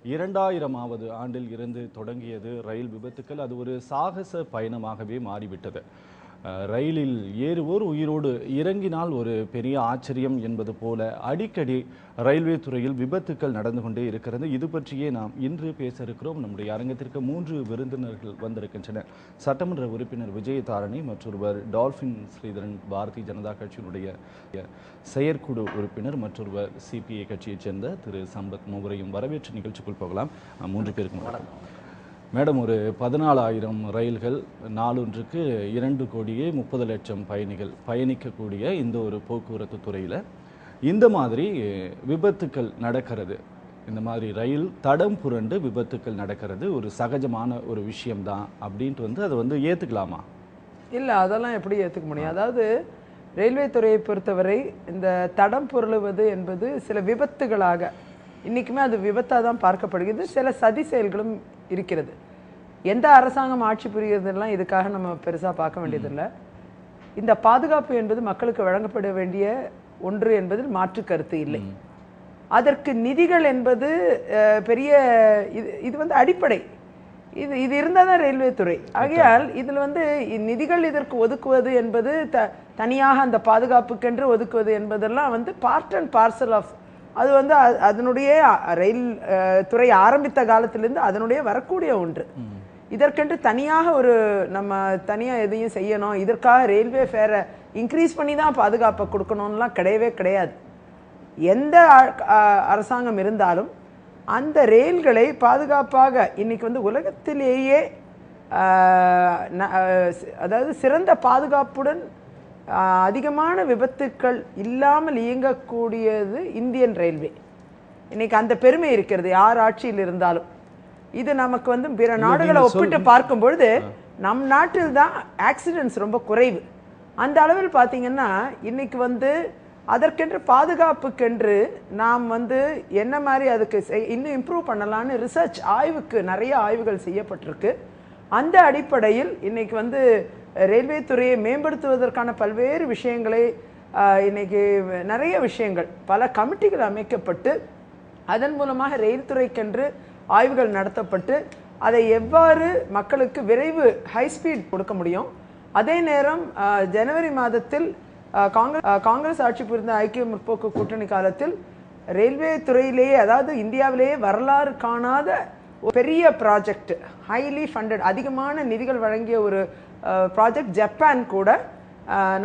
2000ஆவது ஆண்டில் இருந்து தொடங்கியது ரயில் விபத்துக்கள். அது ஒரு சாகச பயணமாகவே மாறிவிட்டது. ரயிலில் ஏறுவோர் உயிரோடு இறங்கினால் ஒரு பெரிய ஆச்சரியம் என்பது போல அடிக்கடி ரயில்வே துறையில் விபத்துக்கள் நடந்து கொண்டே இருக்கிறது. இது பற்றியே நாம் இன்று பேச இருக்கிறோம். நம்முடைய அரங்கத்திற்கு 3 விருந்தினர்கள் வந்திருக்கின்றனர். சட்டமன்ற உறுப்பினர் விஜயதாரணி, மற்றொருவர் டால்பின் ஸ்ரீதரன், பாரதிய ஜனதா கட்சியினுடைய செயற்குழு உறுப்பினர், மற்றொருவர் சிபிஐ கட்சியைச் சேர்ந்த திரு சம்பத். மூவரையும் வரவேற்று நிகழ்ச்சிக்குள் போகலாம். 3 பேருக்கும் வணக்கம். மேடம், ஒரு 14,000 ரயில்கள், நாளொன்றுக்கு 2,30,00,000 பயணிகள் பயணிக்கக்கூடிய இந்த ஒரு போக்குவரத்து துறையில் இந்த மாதிரி விபத்துக்கள் நடக்கிறது, இந்த மாதிரி ரயில் தடம் புரண்டு விபத்துக்கள் நடக்கிறது ஒரு சகஜமான ஒரு விஷயம்தான் அப்படின்ட்டு அதை ஏற்றுக்கலாமா? இல்லை, அதெல்லாம் எப்படி ஏற்றுக்க முடியும்? அதாவது ரயில்வே துறையை பொறுத்தவரை இந்த தடம் புரளுவது என்பது சில விபத்துகளாக இன்றைக்குமே அது விபத்தாக தான் பார்க்கப்படுகிறது. சில சதி செயல்களும் இருக்கிறது. எந்த அரசாங்கம் ஆட்சி புரிகிறதுலாம் இதுக்காக நம்ம பெருசாக பார்க்க வேண்டியதில்லை. இந்த பாதுகாப்பு என்பது மக்களுக்கு வழங்கப்பட வேண்டிய ஒன்று என்பதில் மாற்று கருத்து இல்லை. அதற்கு நிதிகள் என்பது பெரிய இது அடிப்படை. இது இருந்தால் தான் ரயில்வே துறை. ஆகையால் இதில் நிதிகள் இதற்கு ஒதுக்குவது என்பது தனியாக அந்த பாதுகாப்புக்கென்று ஒதுக்குவது என்பதெல்லாம் பார்ட் அண்ட் பார்சல் ஆஃப் அது அதனுடைய ரயில் துறை ஆரம்பித்த காலத்திலிருந்து அதனுடைய வரக்கூடிய ஒன்று. இதற்கென்று தனியாக நம்ம தனியாக எதையும் செய்யணும், இதற்காக ரயில்வே ஃபேரை இன்க்ரீஸ் பண்ணி தான் பாதுகாப்பை கொடுக்கணும்லாம் கிடையவே கிடையாது. எந்த அரசாங்கம் இருந்தாலும் அந்த ரயில்களை பாதுகாப்பாக இன்னைக்கு உலகத்திலேயே அதாவது சிறந்த பாதுகாப்புடன் அதிகமான விபத்துக்கள் இல்லாமல் இயங்கக்கூடியது இந்தியன் ரயில்வே. இன்னைக்கு அந்த பெருமை இருக்கிறது யார் ஆட்சியில் இருந்தாலும். இது நமக்கு பிற நாடுகளை ஒப்பிட்டு பார்க்கும் பொழுது நம் நாட்டில் தான் ஆக்சிடென்ட்ஸ் ரொம்ப குறைவு. அந்த அளவில் பார்த்தீங்கன்னா இன்னைக்கு அதற்கென்று பாதுகாப்புக்கென்று நாம் என்ன மாதிரி அதுக்கு இன்னும் இம்ப்ரூவ் பண்ணலான்னு ரிசர்ச் ஆய்வுக்கு நிறைய ஆய்வுகள் செய்யப்பட்டிருக்கு. அந்த அடிப்படையில் இன்னைக்கு ரயில்வே துறையை மேம்படுத்துவதற்கான பல்வேறு விஷயங்களை இன்னைக்கு நிறைய விஷயங்கள் பல கமிட்டிகள் அமைக்கப்பட்டு அதன் மூலமாக ரயில் துறைக்கென்று ஆய்வுகள் நடத்தப்பட்டு அதை எவ்வாறு மக்களுக்கு விரைவு ஹை ஸ்பீட் கொடுக்க முடியும். அதே நேரம் ஜனவரி மாதத்தில் காங்கிரஸ் ஆட்சி புரிந்த ஐக்கிய முற்போக்கு கூட்டணி காலத்தில் ரயில்வே துறையிலேயே அதாவது இந்தியாவிலேயே வரலாறு காணாத பெரிய ப்ராஜெக்ட், ஹைலி ஃபண்டட், அதிகமான நிதிகள் வழங்கிய ஒரு ப்ராஜெக்ட் ஜப்பான் கூட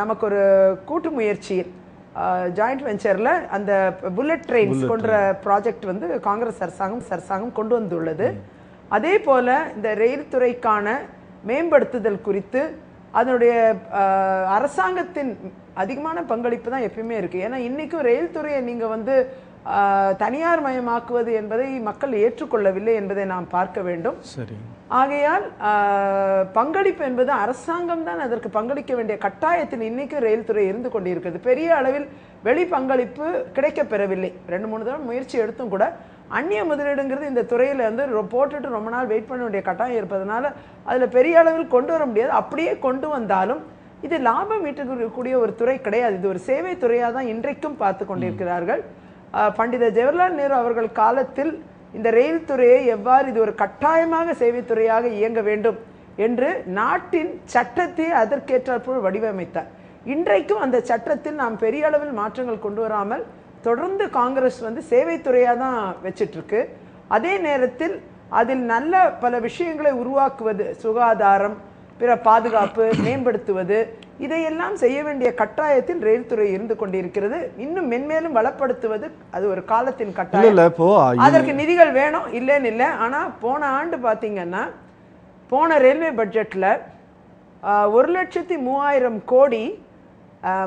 நமக்கு ஒரு கூட்டு முயற்சியில் ஜாயிண்ட் வெஞ்சரில் அந்த புல்லட் ட்ரெயின்ஸ் கொண்ட ப்ராஜெக்ட் காங்கிரஸ் அரசாங்கம் கொண்டு வந்துள்ளது. அதே போல் இந்த ரயில் துறைக்கான மேம்படுத்துதல் குறித்து அதனுடைய அரசாங்கத்தின் அதிகமான பங்களிப்பு தான் எப்பயுமே இருக்குது. ஏன்னா இன்றைக்கும் ரயில் துறையை நீங்கள் தனியார் மயமாக்குவது என்பதை மக்கள் ஏற்றுக்கொள்ளவில்லை என்பதை நாம் பார்க்க வேண்டும். சரி, ஆகையால் பங்களிப்பு என்பது அரசாங்கம் தான் அதற்கு பங்களிக்க வேண்டிய கட்டாயத்தில் இன்னைக்கு ரயில் துறை இருந்து கொண்டிருக்கிறது. பெரிய அளவில் வெளி பங்களிப்பு கிடைக்க பெறவில்லை. 2-3 தடவை முயற்சி எடுத்தும் கூட அந்நிய முதலீடுங்கிறது இந்த துறையில் போட்டுட்டு ரொம்ப நாள் வெயிட் பண்ண வேண்டிய கட்டாயம் இருப்பதனால அதில் பெரிய அளவில் கொண்டு வர முடியாது. அப்படியே கொண்டு வந்தாலும் இது லாபம் ஈட்டக்கூடிய ஒரு துறை கிடையாது. இது ஒரு சேவை துறையாக தான் இன்றைக்கும் பார்த்து கொண்டிருக்கிறார்கள். பண்டித ஜவஹர்லால் நேரு அவர்கள் காலத்தில் இந்த ரயில் துறையை எவ்வாறு இது ஒரு கட்டாயமாக சேவைத்துறையாக இயங்க வேண்டும் என்று நாட்டின் சட்டத்தை அதற்கேற்றாற்போல் வடிவமைத்தார். இன்றைக்கும் அந்த சட்டத்தில் நாம் பெரிய அளவில் மாற்றங்கள் கொண்டு வராமல் தொடர்ந்து காங்கிரஸ் சேவைத்துறையாக தான் வச்சிட்டு இருக்கு. அதே நேரத்தில் அதில் நல்ல பல விஷயங்களை உருவாக்குவது, சுகாதாரம், பிற பாதுகாப்பு மேம்படுத்துவது, இதையெல்லாம் செய்ய வேண்டிய கட்டாயத்தில் ரயில் துறை இருந்து கொண்டிருக்கிறது. இன்னும் மென்மேலும் வளப்படுத்துவது அது ஒரு காலத்தின் கட்டாயம். அதற்கு நிதிகள் வேணும், இல்லைன்னு இல்லை. ஆனால் போன ஆண்டு பார்த்தீங்கன்னா போன ரயில்வே பட்ஜெட்டில் 1,03,000 கோடி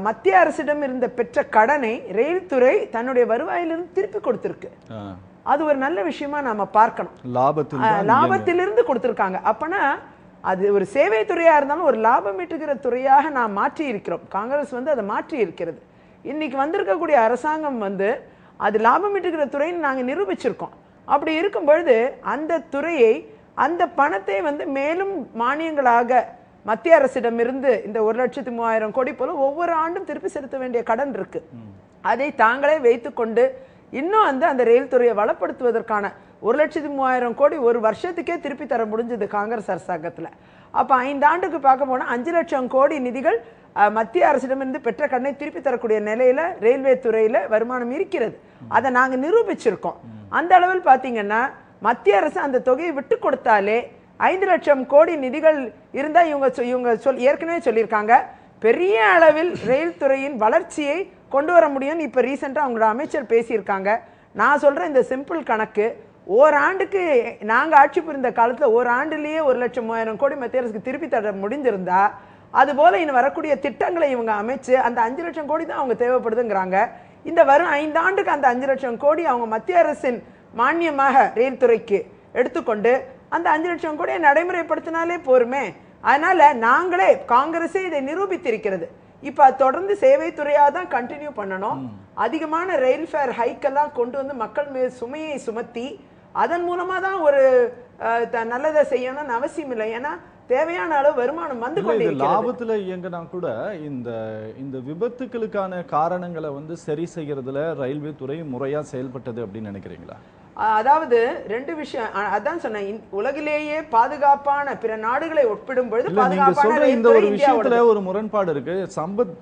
மத்திய அரசிடம் இருந்த பெற்ற கடனை ரயில் துறை தன்னுடைய வருவாயிலிருந்து திருப்பி கொடுத்திருக்கு. அது ஒரு நல்ல விஷயமா நாம பார்க்கணும். லாபத்திலிருந்து கொடுத்திருக்காங்க. அப்பனா அது ஒரு சேவை துறையா இருந்தாலும் ஒரு லாபம் ஈட்டுகிற துறையாக நாம் மாற்றி இருக்கிறோம். காங்கிரஸ் அதை மாற்றி இருக்கிறது. இன்னைக்கு வந்திருக்கக்கூடிய அரசாங்கம் அது லாபம் ஈட்டுகிற துறைன்னு நாங்கள் நிரூபிச்சிருக்கோம். அப்படி இருக்கும் பொழுது அந்த துறையை அந்த பணத்தை மேலும் மானியங்களாக மத்திய அரசிடமிருந்து இந்த 1,03,000 கோடி போல ஒவ்வொரு ஆண்டும் திருப்பி செலுத்த வேண்டிய கடன் இருக்கு. அதை தாங்களே வைத்துக்கொண்டு இன்னும் அந்த ரயில் துறையை வளப்படுத்துவதற்கான 1,03,000 கோடி ஒரு வருஷத்துக்கே திருப்பி தர முடிஞ்சது காங்கிரஸ் அரசாங்கத்தில். அப்போ 5 ஆண்டுக்கு பார்க்க போனால் 5 லட்சம் கோடி நிதிகள் மத்திய அரசிடமிருந்து பெற்ற கடனை திருப்பி தரக்கூடிய நிலையில் ரயில்வே துறையில் வருமானம் இருக்கிறது. அதை நாங்கள் நிரூபிச்சிருக்கோம். அந்த அளவில் பார்த்தீங்கன்னா மத்திய அரசு அந்த தொகையை விட்டு கொடுத்தாலே 5 லட்சம் கோடி நிதிகள் இருந்தால் இவங்க ஏற்கனவே சொல்லியிருக்காங்க பெரிய அளவில் ரயில் துறையின் வளர்ச்சியை கொண்டு வர முடியும்னு இப்போ ரீசெண்டாக அவங்களோட அமைச்சர் பேசியிருக்காங்க. நான் சொல்கிறேன், இந்த சிம்பிள் கணக்கு ஓராண்டுக்கு நாங்கள் ஆட்சி புரிந்த காலத்தில் ஓராண்டுலேயே 1,03,000 கோடி மத்திய அரசுக்கு திருப்பி தர முடிஞ்சிருந்தா அதுபோல் இன்னும் வரக்கூடிய திட்டங்களை இவங்க அமைச்சு அந்த 5 லட்சம் கோடி தான் அவங்க தேவைப்படுதுங்கிறாங்க. இந்த வரும் 5 ஆண்டுக்கு அந்த 5 லட்சம் கோடி அவங்க மத்திய அரசின் மானியமாக ரயில் துறைக்கு எடுத்துக்கொண்டு அந்த 5 லட்சம் கோடியை நடைமுறைப்படுத்தினாலே போருமே. அதனால நாங்களே காங்கிரஸே இதை நிரூபித்திருக்கிறது. இப்போ தொடர்ந்து சேவை துறையாக தான் கண்டினியூ பண்ணணும். அதிகமான ரயில் ஃபேர் ஹைக்கெல்லாம் கொண்டு வந்து மக்கள் மேல் சுமையை சுமத்தி அதன் மூலமாக தான் ஒரு நல்லதை செய்யணும்னு அவசியம் இல்லை. ஏன்னா தேவையான அளவு வருமானம் வந்து கொண்டு லாபத்துல இயங்கினா கூட இந்த இந்த விபத்துக்களுக்கான காரணங்களை வந்து சரி செய்யறதுல ரயில்வே துறை முறையா செயல்பட்டது அப்படின்னு நினைக்கிறீங்களா? அதாவது 2 விஷயம் அதான் சொன்னேன். உலகிலேயே பாதுகாப்பான பிற நாடுகளை ஒப்பிடும் பொழுது பாதுகாப்பான இந்த ஒரு விஷயத்துல ஒரு முரண்பாடு இருக்கு. சம்பத்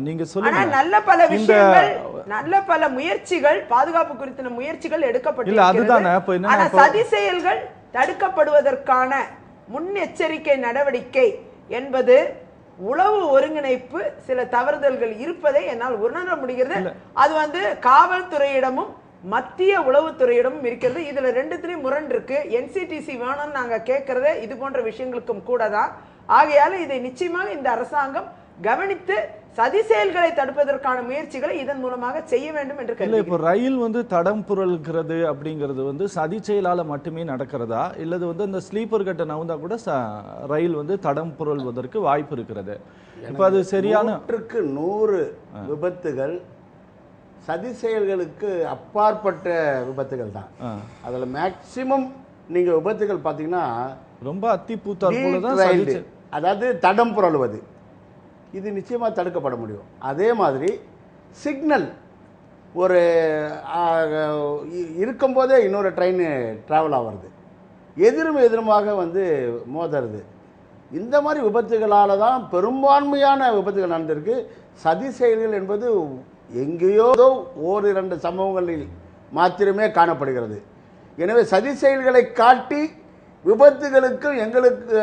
நீங்க சொல்லுங்க. நல்ல பல விஷயங்கள் நல்ல பல முயற்சிகள் பாதுகாப்பு குறித்த முயற்சிகள் எடுக்கப்பட்டிருக்கிறது. ஆனா சதி செயல்கள் தடுக்கப்படுவதற்கான முன்னெச்சரிக்கை நடவடிக்கை என்பது உளவு ஒருங்கிணைப்பு சில தவறுதல்கள் இருப்பதை என்னால் உணர முடிகிறது. அது வந்து காவல்துறையிடமும் மத்திய உளவுத்துறையிடமும் இருக்கிறது. இதுல 2த்துலயும் முரண் இருக்கு. NCTC வேணும்னு நாங்க கேட்கறதே இது போன்ற விஷயங்களுக்கும் கூட தான். ஆகையால இதை நிச்சயமாக இந்த அரசாங்கம் கவனித்து சதி செயல்களை தடுப்பதற்கான முயற்சிகளை இதன் மூலமாக செய்ய வேண்டும் என்று இல்லை. இப்போ ரயில் வந்து தடம் புரள்கிறது அப்படிங்கிறது வந்து சதி செயலால மட்டுமே நடக்கிறதா, இல்லது வந்து அந்த ஸ்லீப்பர் கட்டை நவுந்தா கூட ரயில் வந்து தடம் புரள்வதற்கு வாய்ப்பு இருக்கிறது? இப்போ அது சரியான 100 விபத்துகள் சதி செயல்களுக்கு அப்பாற்பட்ட விபத்துகள் தான். அதில் மேக்சிமம் நீங்க விபத்துகள் பார்த்தீங்கன்னா ரொம்ப அத்திப்பூத்தார் போல தான், அதாவது தடம் புரளுவது, இது நிச்சயமாக தடுக்கப்பட முடியும். அதே மாதிரி சிக்னல் ஒரு இருக்கும்போதே இன்னொரு ட்ரெயின் ட்ராவல் ஆகிறது, எதிருமாக வந்து மோதுறது, இந்த மாதிரி விபத்துகளால் தான் பெரும்பான்மையான விபத்துகள் நடந்திருக்கு. சதி செயல்கள் என்பது எங்கேயோ 1-2 சம்பவங்களில் மாத்திரமே காணப்படுகிறது. எனவே சதி செயல்களை காட்டி விபத்துகளுக்கு எங்களுக்கு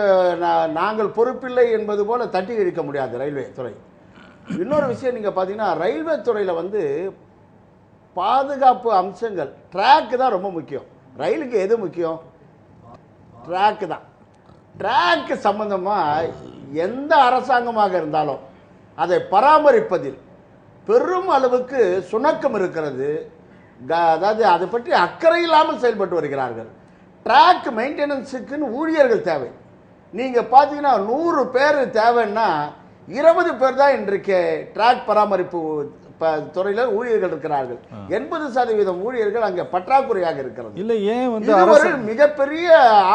நாங்கள் பொறுப்பில்லை என்பது போல தட்டி இழுக்க முடியாது ரயில்வே துறை. இன்னொரு விஷயம் நீங்கள் பார்த்தீங்கன்னா ரயில்வே துறையில் வந்து பாதுகாப்பு அம்சங்கள் ட்ராக்கு தான் ரொம்ப முக்கியம். ரயிலுக்கு எது முக்கியம்? ட்ராக்கு தான். ட்ராக்கு சம்பந்தமாக எந்த அரசாங்கமாக இருந்தாலும் அதை பராமரிப்பதில் பெரும் அளவுக்கு சுணக்கம் இருக்கிறது. அதாவது அதை பற்றி அக்கறை இல்லாமல் செயல்பட்டு வருகிறார்கள். ட்ராக் மெயின்டெனன்ஸுக்குன்னு ஊழியர்கள் தேவை. நீங்கள் பார்த்தீங்கன்னா 100 பேர் தேவைன்னா 20 பேர் தான் இன்றைக்கு ட்ராக் பராமரிப்பு துறையில் ஊழியர்கள் இருக்கிறார்கள். 80% ஊழியர்கள் அங்கே பற்றாக்குறையாக இருக்கிறது. இல்லை, ஏன் வந்து ஒரு மிகப்பெரிய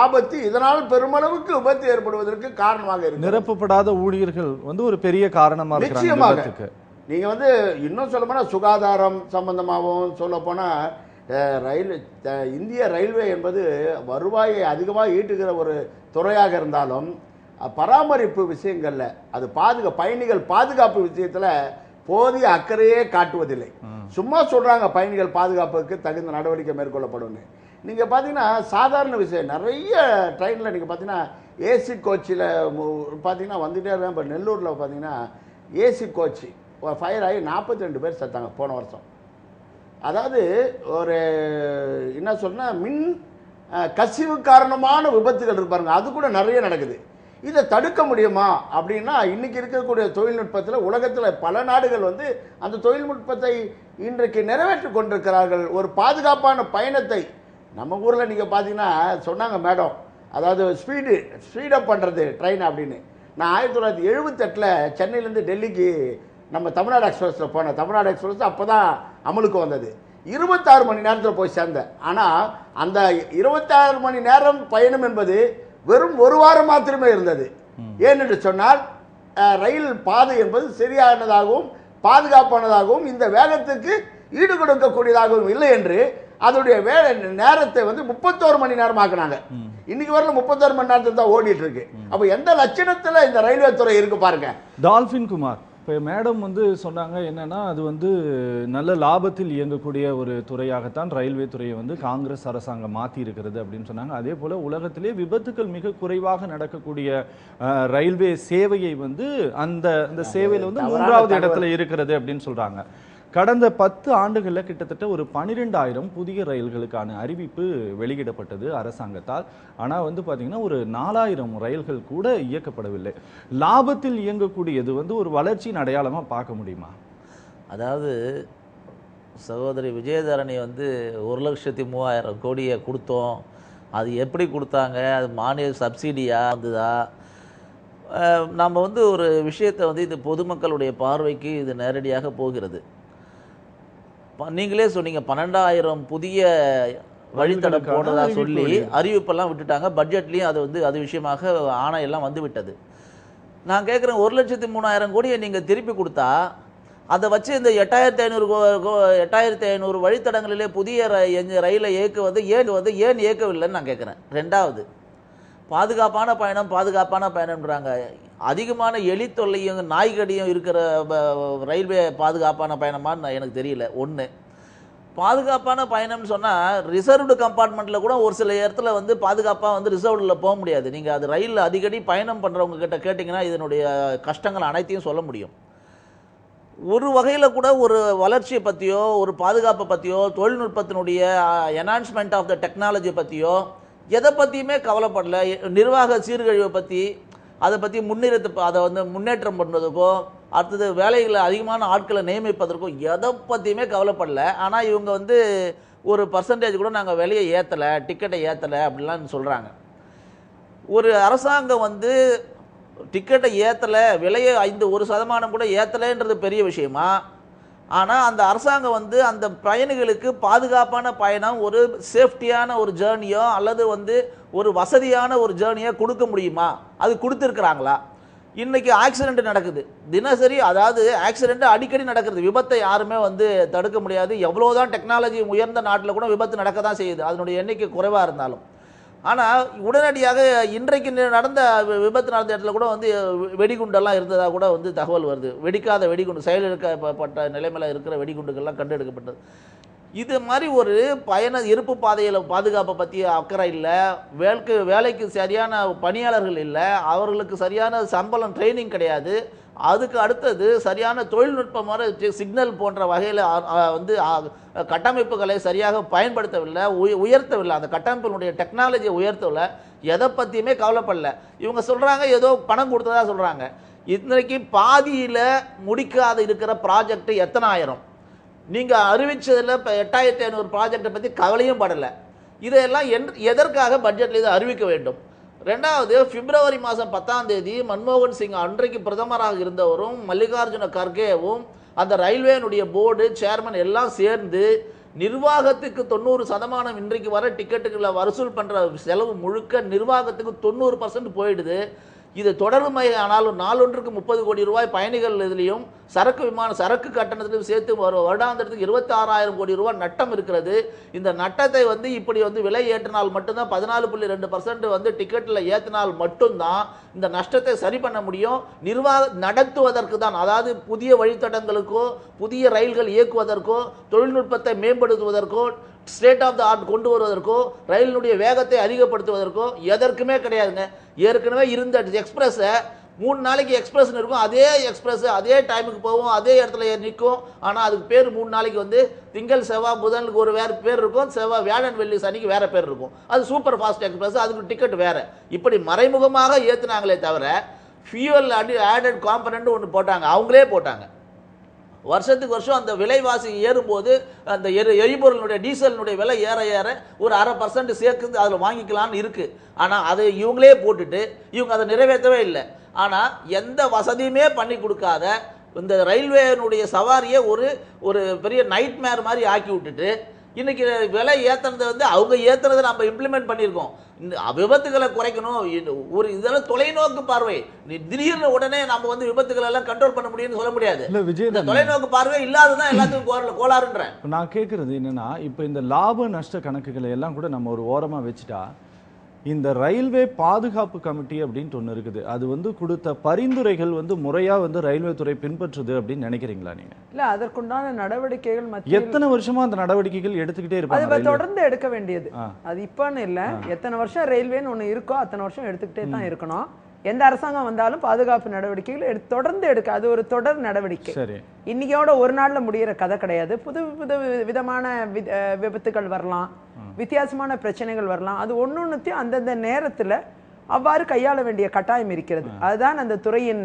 ஆபத்து, இதனால் பெருமளவுக்கு விபத்து ஏற்படுவதற்கு காரணமாக இருக்கு. நிரப்பப்படாத ஊழியர்கள் வந்து ஒரு பெரிய காரணமாக நிச்சயமாக. நீங்க வந்து இன்னும் சொல்ல போனால் சுகாதாரம் சம்பந்தமாகவும் சொல்ல போனால் இந்திய ரயில்வே என்பது வருவாயை அதிகமாக ஈட்டுகிற ஒரு துறையாக இருந்தாலும் பராமரிப்பு விஷயங்கள்ல அது பயணிகள் பாதுகாப்பு விஷயத்தில் போதிய அக்கறையே காட்டுவதில்லை. சும்மா சொல்றாங்க பயணிகள் பாதுகாப்புக்கு தகுந்த நடவடிக்கை மேற்கொள்ளப்படும். நீங்க பார்த்தீங்கன்னா சாதாரண விஷயம், நிறைய ட்ரெயினில் நீங்க பார்த்தீங்கன்னா ஏசி கோச்சில் பார்த்தீங்கன்னா வந்துட்டே இருக்கேன். இப்போ நெல்லூரில் பார்த்தீங்கன்னா ஏசி கோச்சு ஃபயர் ஆகி 42 பேர் செத்தாங்க போன வருஷம். அதாவது ஒரு என்ன சொன்னால் மின் கசிவு காரணமான விபத்துகள் இருப்பாருங்க, அது கூட நிறைய நடக்குது. இதை தடுக்க முடியுமா அப்படின்னா இன்னைக்கு இருக்கக்கூடிய தொழில்நுட்பத்தில் உலகத்தில் பல நாடுகள் வந்து அந்த தொழில்நுட்பத்தை இன்றைக்கு நிறைவேற்றி கொண்டிருக்கிறார்கள். ஒரு பாதுகாப்பான பயணத்தை நம்ம ஊரில் நீங்கள் பார்த்தீங்கன்னா சொன்னாங்க மேடம், அதாவது ஸ்பீடப் பண்ணுறது ட்ரெயின் அப்படின்னு. நான் 1978 சென்னையிலேருந்து டெல்லிக்கு நம்ம தமிழ்நாடு எக்ஸ்பிரஸில் போனேன். தமிழ்நாடு எக்ஸ்பிரஸ் அப்போ தான் அமலுக்கு வந்தது. 26 மணி நேரத்தில் போய் சேர்ந்தேன். ஆனால் அந்த 26 மணி நேரம் பயணம் என்பது வெறும் 1 வாரம் மாத்திரமே இருந்தது. ஏனென்று சொன்னால் ரயில் பாதை என்பது சரியானதாகவும் பாதுகாப்பானதாகவும் இந்த வேகத்துக்கு ஈடு கொடுக்கக்கூடியதாகவும் இல்லை என்று அதோடைய வேலை நேரத்தை வந்து 31 மணி நேரம் ஆக்குனாங்க. இன்னைக்கு வரல 31 மணி நேரத்தில் தான் ஓடிட்டு இருக்கு. அப்ப எந்த லட்சணத்துல இந்த ரயில்வே துறை இருக்கு பாருங்க. டால்பின் குமார், இப்போ மேடம் வந்து சொன்னாங்க என்னன்னா, அது வந்து நல்ல லாபத்தில் இயங்கக்கூடிய ஒரு துறையாகத்தான் ரயில்வே துறையை வந்து காங்கிரஸ் அரசாங்கம் மாற்றி இருக்கிறது அப்படின்னு சொன்னாங்க. அதே போல் உலகத்திலே விபத்துக்கள் மிக குறைவாக நடக்கக்கூடிய ரயில்வே சேவையை வந்து அந்த சேவையில் வந்து 3வது இடத்துல இருக்கிறது அப்படின்னு சொல்கிறாங்க. கடந்த 10 ஆண்டுகளில் கிட்டத்தட்ட ஒரு 12,000 புதிய ரயில்களுக்கான அறிவிப்பு வெளியிடப்பட்டது அரசாங்கத்தால். ஆனால் வந்து பார்த்தீங்கன்னா ஒரு 4,000 ரயில்கள் கூட இயக்கப்படவில்லை. லாபத்தில் இயங்கக்கூடியது வந்து ஒரு வளர்ச்சியின் அடையாளமாக பார்க்க முடியுமா? அதாவது சகோதரி விஜயதரணி வந்து 1,03,000 கோடியை கொடுத்தோம், அது எப்படி கொடுத்தாங்க, அது மானிய சப்சிடியாக வந்ததா? நம்ம வந்து ஒரு விஷயத்தை வந்து இது பொதுமக்களுடைய பார்வைக்கு இது நேரடியாக போகிறது. நீங்களே சொன்னீங்க 12,000 புதிய வழித்தடம் போடுறதா சொல்லி அறிவிப்பெல்லாம் விட்டுட்டாங்க. பட்ஜெட்லேயும் அது வந்து அது விஷயமாக ஆணையெல்லாம் வந்து விட்டது. நான் கேட்குறேன், 1,03,000 கோடியை நீங்கள் திருப்பி கொடுத்தா அதை வச்சு இந்த 8,500 வழித்தடங்களிலே புதிய ரயிலை இயக்குவது ஏன் இயக்கவில்லைன்னு நான் கேட்குறேன். ரெண்டாவது, பாதுகாப்பான பயணம்ன்றாங்க. அதிகமான எலி தொல்லையும் நாய்கடியும் இருக்கிற ரயில்வே பாதுகாப்பான பயணமான்னு எனக்கு தெரியல. ஒன்று, பாதுகாப்பான பயணம்னு சொன்னால் ரிசர்வ்டு கம்பார்ட்மெண்ட்டில் கூட ஒரு சில இடத்துல வந்து பாதுகாப்பாக வந்து ரிசர்வ்டில் போக முடியாது. நீங்கள் அது ரயிலில் அடிக்கடி பயணம் பண்ணுறவங்க கிட்ட கேட்டிங்கன்னா இதனுடைய கஷ்டங்கள் அனைத்தையும் சொல்ல முடியும். ஒரு வகையில் கூட ஒரு வளர்ச்சியை பற்றியோ ஒரு பாதுகாப்பை பற்றியோ தொழில்நுட்பத்தினுடைய என்ஹான்ஸ்மெண்ட் ஆஃப் த டெக்னாலஜி பற்றியோ எதை பற்றியுமே கவலைப்படல. நிர்வாக சீர்கழிவை பற்றி அதை பற்றி அதை வந்து முன்னேற்றம் பண்ணுறதுக்கோ அடுத்தது வேலைகளை அதிகமான ஆட்களை நியமிப்பதற்கோ எதை பற்றியுமே கவலைப்படல. ஆனால் இவங்க வந்து ஒரு பர்சன்டேஜ் கூட நாங்கள் விலையை ஏற்றலை, டிக்கெட்டை ஏற்றலை அப்படிலாம் சொல்கிறாங்க. ஒரு அரசாங்கம் வந்து டிக்கெட்டை ஏற்றலை, விலையை 1% கூட ஏற்றலைன்றது பெரிய விஷயமா? ஆனால் அந்த அரசாங்கம் வந்து அந்த பயணிகளுக்கு பாதுகாப்பான பயணம், ஒரு சேஃப்டியான ஒரு ஜேர்னியோ அல்லது வந்து ஒரு வசதியான ஒரு ஜேர்னியோ கொடுக்க முடியுமா? அது கொடுத்துருக்குறாங்களா? இன்றைக்கி ஆக்சிடெண்ட் நடக்குது தினசரி. அதாவது ஆக்சிடெண்ட் அடிக்கடி நடக்கிறது. விபத்தை யாருமே வந்து தடுக்க முடியாது. எவ்வளோதான் டெக்னாலஜி உயர்ந்த நாட்டில் கூட விபத்து நடக்க தான் செய்யுது, அதனுடைய எண்ணிக்கை குறைவாக இருந்தாலும். ஆனால் உடனடியாக இன்றைக்கு நடந்த விபத்து நடந்த இடத்துல கூட வந்து வெடிகுண்டெல்லாம் இருந்ததாக கூட வந்து தகவல் வருது. வெடிக்காத வெடிகுண்டு, செயலிழக்கப்பட்ட நிலைமையில் இருக்கிற வெடிகுண்டுகள்லாம் கண்டெடுக்கப்பட்டது. இது மாதிரி ஒரு இருப்பு பாதையில் பாதுகாப்பை பற்றி அக்கறை இல்லை, வேலைக்கு சரியான பணியாளர்கள் இல்லை, அவர்களுக்கு சரியான சம்பளம் ட்ரைனிங் கிடையாது. அதுக்கு அடுத்தது சரியான தொழில்நுட்பமான சிக்னல் போன்ற வகையில் வந்து கட்டமைப்புகளை சரியாக பயன்படுத்தவில்லை, உயர்த்தவில்லை. அந்த கட்டமைப்பினுடைய டெக்னாலஜியை உயர்த்தவில்லை. எதை பற்றியுமே கவலைப்படல. இவங்க சொல்கிறாங்க ஏதோ பணம் கொடுத்ததா சொல்கிறாங்க. இன்றைக்கு பாதியில் முடிக்காத இருக்கிற ப்ராஜெக்ட் எத்தனை ஆயிரம்? நீங்கள் அறிவித்ததில் இப்போ 8,500 ப்ராஜெக்டை பற்றி கவலையும் படலை. இதையெல்லாம் எதற்காக பட்ஜெட்டில் இதை அறிவிக்க வேண்டும்? ரெண்டாவது, பிப்ரவரி மாதம் 10ஆம் தேதி மன்மோகன் சிங் அன்றைக்கு பிரதமராக இருந்தவரும் மல்லிகார்ஜுன கர்கேவும் அந்த ரயில்வேனுடைய போர்டு சேர்மன் எல்லாம் சேர்ந்து நிர்வாகத்துக்கு 90% இன்றைக்கு வர டிக்கெட்டுகளை வசூல் பண்ணுற செலவு முழுக்க நிர்வாகத்துக்கு 90% போயிடுது. இது தொடர்மை ஆனாலும் நாளொன்றுக்கு 30 கோடி ரூபாய் பயணிகள் இதுலேயும் சரக்கு கட்டணத்திலும் சேர்த்து வருடாந்திரத்துக்கு 26,000 கோடி ரூபாய் நட்டம் இருக்கிறது. இந்த நட்டத்தை வந்து இப்படி வந்து விலை ஏற்றினால் மட்டும்தான் 14.2% வந்து டிக்கெட்டில் ஏற்றினால் மட்டும்தான் இந்த நஷ்டத்தை சரி பண்ண முடியும். நடத்துவதற்கு தான், அதாவது புதிய வழித்தடங்களுக்கோ புதிய ரயில்கள் இயக்குவதற்கோ தொழில்நுட்பத்தை மேம்படுத்துவதற்கோ ஸ்டேட் ஆஃப் த ஆர்ட் கொண்டு வருவதற்கோ ரயிலினுடைய வேகத்தை அதிகப்படுத்துவதற்கோ எதற்குமே கிடையாதுங்க. ஏற்கனவே இருந்த எக்ஸ்பிரஸை 3 நாளைக்கு எக்ஸ்பிரஸ் இருக்கும். அதே எக்ஸ்பிரஸ் அதே டைமுக்கு போகும், அதே இடத்துல நிற்கும். ஆனால் அதுக்கு பேர் 3 நாளைக்கு வந்து திங்கள் செவ்வாய் புதனுக்கு ஒரு வேறு பேர் இருக்கும், செவ்வாய் வியாழன் வெள்ளி சனிக்கு வேறு பேர் இருக்கும். அது சூப்பர் ஃபாஸ்ட் எக்ஸ்பிரஸ், அதுக்கு டிக்கெட் வேறு. இப்படி மறைமுகமாக ஏற்றுனாங்களே தவிர ஃபியூவல் ஆடட் காம்பனண்ட் ஒன்று போட்டாங்க, அவங்களே போட்டாங்க. வருஷத்துக்கு வருஷம் அந்த விலைவாசி ஏறும்போது அந்த எரிபொருளுடைய டீசலினுடைய விலை ஏற ஒரு 0.5% சேர்க்குது அதில் வாங்கிக்கலான்னு இருக்குது. ஆனால் அதை இவங்களே போட்டுட்டு இவங்க அதை நிறைவேற்றவே இல்லை. ஆனால் எந்த வசதியுமே பண்ணி கொடுக்காத இந்த ரயில்வேனுடைய சவாரியை ஒரு பெரிய நைட் மேர் மாதிரி ஆக்கி விட்டுட்டு இன்னைக்கு விலை ஏத்துறது வந்து அவங்க ஏத்துறதை நம்ம இம்ப்ளிமெண்ட் பண்ணியிருக்கோம். இந்த விபத்துகளை குறைக்கணும், ஒரு இதெல்லாம் தொலைநோக்கு பார்வை. திடீர்னு உடனே நம்ம வந்து விபத்துகளை எல்லாம் கண்ட்ரோல் பண்ண முடியும்னு சொல்ல முடியாது. இல்ல விஜய், இந்த தொலைநோக்கு பார்வை இல்லாததான் எல்லாத்துக்கும் கோளாறுன்றேன். நான் கேட்கறது என்னன்னா, இப்போ இந்த லாப நஷ்ட கணக்குகளை எல்லாம் கூட நம்ம ஒரு ஓரமா வச்சுட்டா, இந்த ரயில்வே பாதுகாப்பு கமிட்டி அப்படின்ட்டு ஒன்று இருக்குது, அது வந்து கொடுத்த பரிந்துரைகள் வந்து முறையா வந்து ரயில்வே துறை பின்பற்றுது அப்படின்னு நினைக்கிறீங்களா நீங்க? இல்ல, அதற்குண்டான நடவடிக்கைகள் மத்தியில் எத்தனை வருஷமா அந்த நடவடிக்கைகள் எடுத்துக்கிட்டே இருப்பாங்க? அது தொடர்ந்து எடுக்க வேண்டியது. அது இப்பன்னு இல்ல, எத்தனை வருஷம் ரயில்வேன்னு ஒண்ணு இருக்கோ அத்தனை வருஷம் எடுத்துக்கிட்டே தான் இருக்கணும். எந்த அரசாங்கம் வந்தாலும் பாதுகாப்பு நடவடிக்கைகள் தொடர்ந்து எடுக்க, அது ஒரு தொடர் நடவடிக்கை. சரி, இன்னைக்கோட ஒரு நாள்ல முடியிற கதை கிடையாது. புது புது விதமான விபத்துகள் வரலாம், வித்தியாசமான பிரச்சனைகள் வரலாம். அது ஒன்னொன்னுத்தையும் அந்தந்த நேரத்துல அவ்வாறு கையாள வேண்டிய கட்டாயம் இருக்கிறது. அதுதான் அந்த துறையின்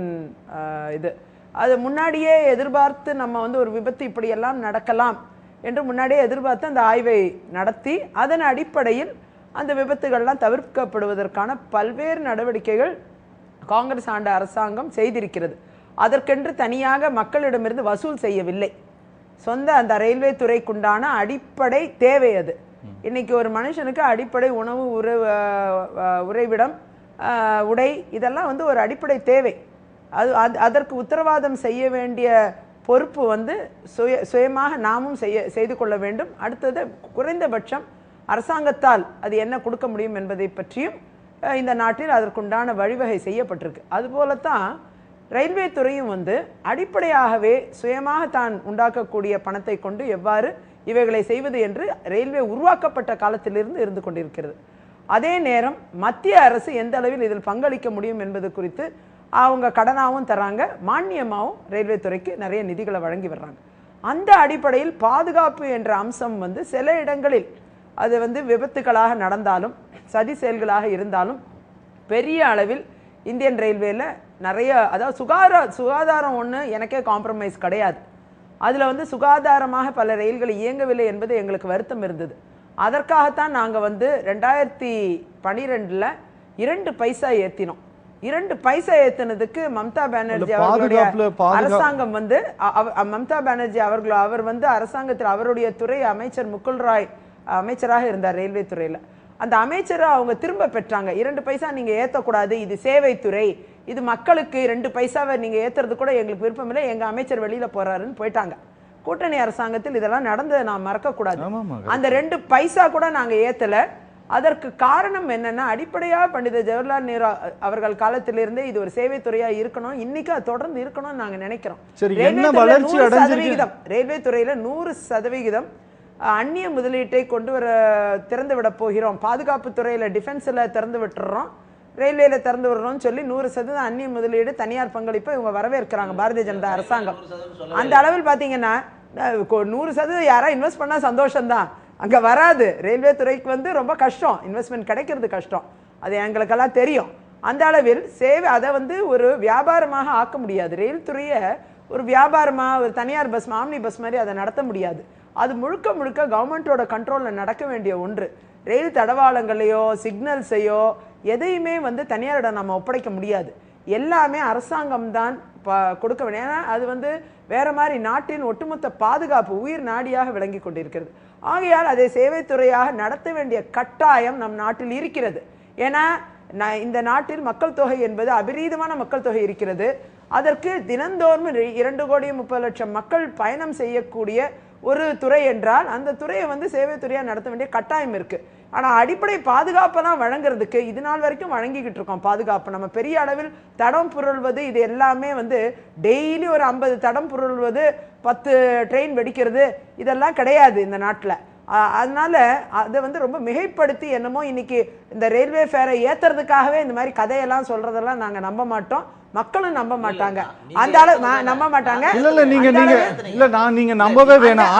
இது. அது முன்னாடியே எதிர்பார்த்து நம்ம வந்து ஒரு விபத்து இப்படியெல்லாம் நடக்கலாம் என்று முன்னாடியே எதிர்பார்த்து அந்த ஆய்வை நடத்தி அதன் அடிப்படையில் அந்த விபத்துகள்லாம் தவிர்க்கப்படுவதற்கான பல்வேறு நடவடிக்கைகள் காங்கிரஸ் ஆண்ட அரசாங்கம் செய்திருக்கிறது. அதற்கென்று தனியாக மக்களிடமிருந்து வசூல் செய்யவில்லை. சொந்த அந்த ரயில்வே துறைக்குண்டான அடிப்படை தேவை அது. இன்னைக்கு ஒரு மனுஷனுக்கு அடிப்படை உணவு, உறைவிடம், உடை, இதெல்லாம் வந்து ஒரு அடிப்படை தேவை. அதற்கு உத்தரவாதம் செய்ய வேண்டிய பொறுப்பு வந்து சுயமாக நாமும் செய்து கொள்ள வேண்டும். அடுத்தது குறைந்தபட்சம் அரசாங்கத்தால் அது என்ன கொடுக்க முடியும் என்பதை பற்றியும் இந்த நாட்டில் அதற்குண்டான வழிவகை செய்யப்பட்டிருக்கு. அதுபோலத்தான் ரயில்வே துறையும் வந்து அடிப்படையாகவே சுயமாக தான் உண்டாக்கக்கூடிய பணத்தை கொண்டு எவ்வாறு இவைகளை செய்வது என்று ரயில்வே உருவாக்கப்பட்ட காலத்திலிருந்து இருந்து கொண்டிருக்கிறது. அதே நேரம் மத்திய அரசு எந்த அளவில் இதில் பங்களிக்க முடியும் என்பது குறித்து அவங்க கடனாகவும் தராங்க, மானியமாகவும் ரயில்வே துறைக்கு நிறைய நிதிகளை வழங்கி வர்றாங்க. அந்த அடிப்படையில் பாதுகாப்பு என்ற அம்சம் வந்து சில இடங்களில் அது வந்து விபத்துகளாக நடந்தாலும் சதி செயல்களாக இருந்தாலும் பெரிய அளவில் இந்தியன் ரயில்வேல நிறைய, அதாவது சுகாதாரம் ஒன்று எனக்கே காம்ப்ரமைஸ் கிடையாது. அதில் வந்து சுகாதாரமாக பல ரயில்கள் இயங்கவில்லை என்பது எங்களுக்கு வருத்தம் இருந்தது. அதற்காகத்தான் நாங்கள் வந்து 2012 2 பைசா ஏற்றினோம். 2 பைசா ஏற்றினதுக்கு மம்தா பானர்ஜி அவர்களுடைய அரசாங்கம் வந்து மம்தா பானர்ஜி அவர் வந்து அரசாங்கத்தில் அவருடைய துறை அமைச்சர் முகுல் ராய் அமைச்சராக இருந்தார் ரயில்வே துறையில். அந்த அமைச்சரை அவங்க திரும்ப பெற்றாங்க. 2 பைசா நீங்க ஏற்றக்கூடாது, இது சேவைத்துறை, இது மக்களுக்கு 2 பைசாவை நீங்க ஏற்றுறது கூட எங்களுக்கு விருப்பம் இல்லை, எங்க அமைச்சர் வெளியில போறாருன்னு போயிட்டாங்க. கூட்டணி அரசாங்கத்தில் இதெல்லாம் நடந்ததை நான் மறக்கக்கூடாது. அந்த 2 பைசா கூட நாங்க ஏத்தல. அதற்கு காரணம் என்னன்னா, அடிப்படையா பண்டித ஜவஹர்லால் நேரு அவர்கள் காலத்திலிருந்தே இது ஒரு சேவைத்துறையா இருக்கணும், இன்னைக்கு அது தொடர்ந்து இருக்கணும்னு நாங்க நினைக்கிறோம். ரயில்வே துறையில 100% அந்நிய முதலீட்டை கொண்டு வர திறந்து விட போகிறோம். பாதுகாப்பு துறையில டிஃபென்ஸ்ல திறந்து விட்டுறோம், ரயில்வேல திறந்து விடுறோம்னு சொல்லி 100% அந்நிய முதலீடு, தனியார் பங்களிப்பை இவங்க வரவேற்கிறாங்க பாரதிய ஜனதா அரசாங்கம். அந்த அளவில் பாத்தீங்கன்னா 100% யாரா இன்வெஸ்ட் பண்ணா சந்தோஷம்தான், அங்க வராது. ரயில்வே துறைக்கு வந்து ரொம்ப கஷ்டம், இன்வெஸ்ட்மெண்ட் கிடைக்கிறது கஷ்டம், அது எங்களுக்கெல்லாம் தெரியும். அந்த அளவில் சேவை அதை வந்து ஒரு வியாபாரமாக ஆக்க முடியாது. ரயில் துறையை ஒரு வியாபாரமா, ஒரு தனியார் பஸ், ஆம்னி பஸ் மாதிரி அதை நடத்த முடியாது. அது முழுக்க முழுக்க கவர்மெண்டோட கண்ட்ரோல்ல நடக்க வேண்டிய ஒன்று. ரயில் தடவாளங்களையோ சிக்னல்ஸையோ எதையுமே வந்து தனியாரிடம் நம்ம ஒப்படைக்க முடியாது. எல்லாமே அரசாங்கம் தான் கொடுக்க வேண்டும். ஏன்னா அது வந்து வேற மாதிரி நாட்டின் ஒட்டுமொத்த பாதுகாப்பு உயிர் நாடியாக விளங்கி கொண்டிருக்கிறது. ஆகையால் அதை சேவைத்துறையாக நடத்த வேண்டிய கட்டாயம் நம் நாட்டில் இருக்கிறது. ஏன்னா இந்த நாட்டில் மக்கள் தொகை என்பது அபரீதமான மக்கள் தொகை இருக்கிறது. அதற்கு தினந்தோறும் 2,30,00,000 மக்கள் பயணம் செய்யக்கூடிய ஒரு துறை என்றால் அந்த துறையை வந்து சேவைத்துறையா நடத்த வேண்டிய கட்டாயம் இருக்கு. ஆனா அடிப்படை பாதுகாப்பெல்லாம் வழங்குறதுக்கு இது நாள் வரைக்கும் வழங்கிக்கிட்டு இருக்கோம். பாதுகாப்பு நம்ம பெரிய அளவில் தடம் புரள்வது, இது எல்லாமே வந்து டெய்லி ஒரு 50 தடம் புரள்வது, 10 ட்ரெயின் வெடிக்கிறது, இதெல்லாம் கிடையாது இந்த நாட்டில். அதனால அதை வந்து ரொம்ப மிகைப்படுத்தி என்னமோ இன்னைக்கு இந்த ரயில்வே ஃபேரை ஏத்துறதுக்காகவே இந்த மாதிரி கதையெல்லாம் சொல்றதெல்லாம் நாங்க நம்ப மாட்டோம், மக்களும் நம்ப மாட்டாங்க. அந்த அளவு நம்ப மாட்டாங்க. நீங்க நம்பவே வேணாம்.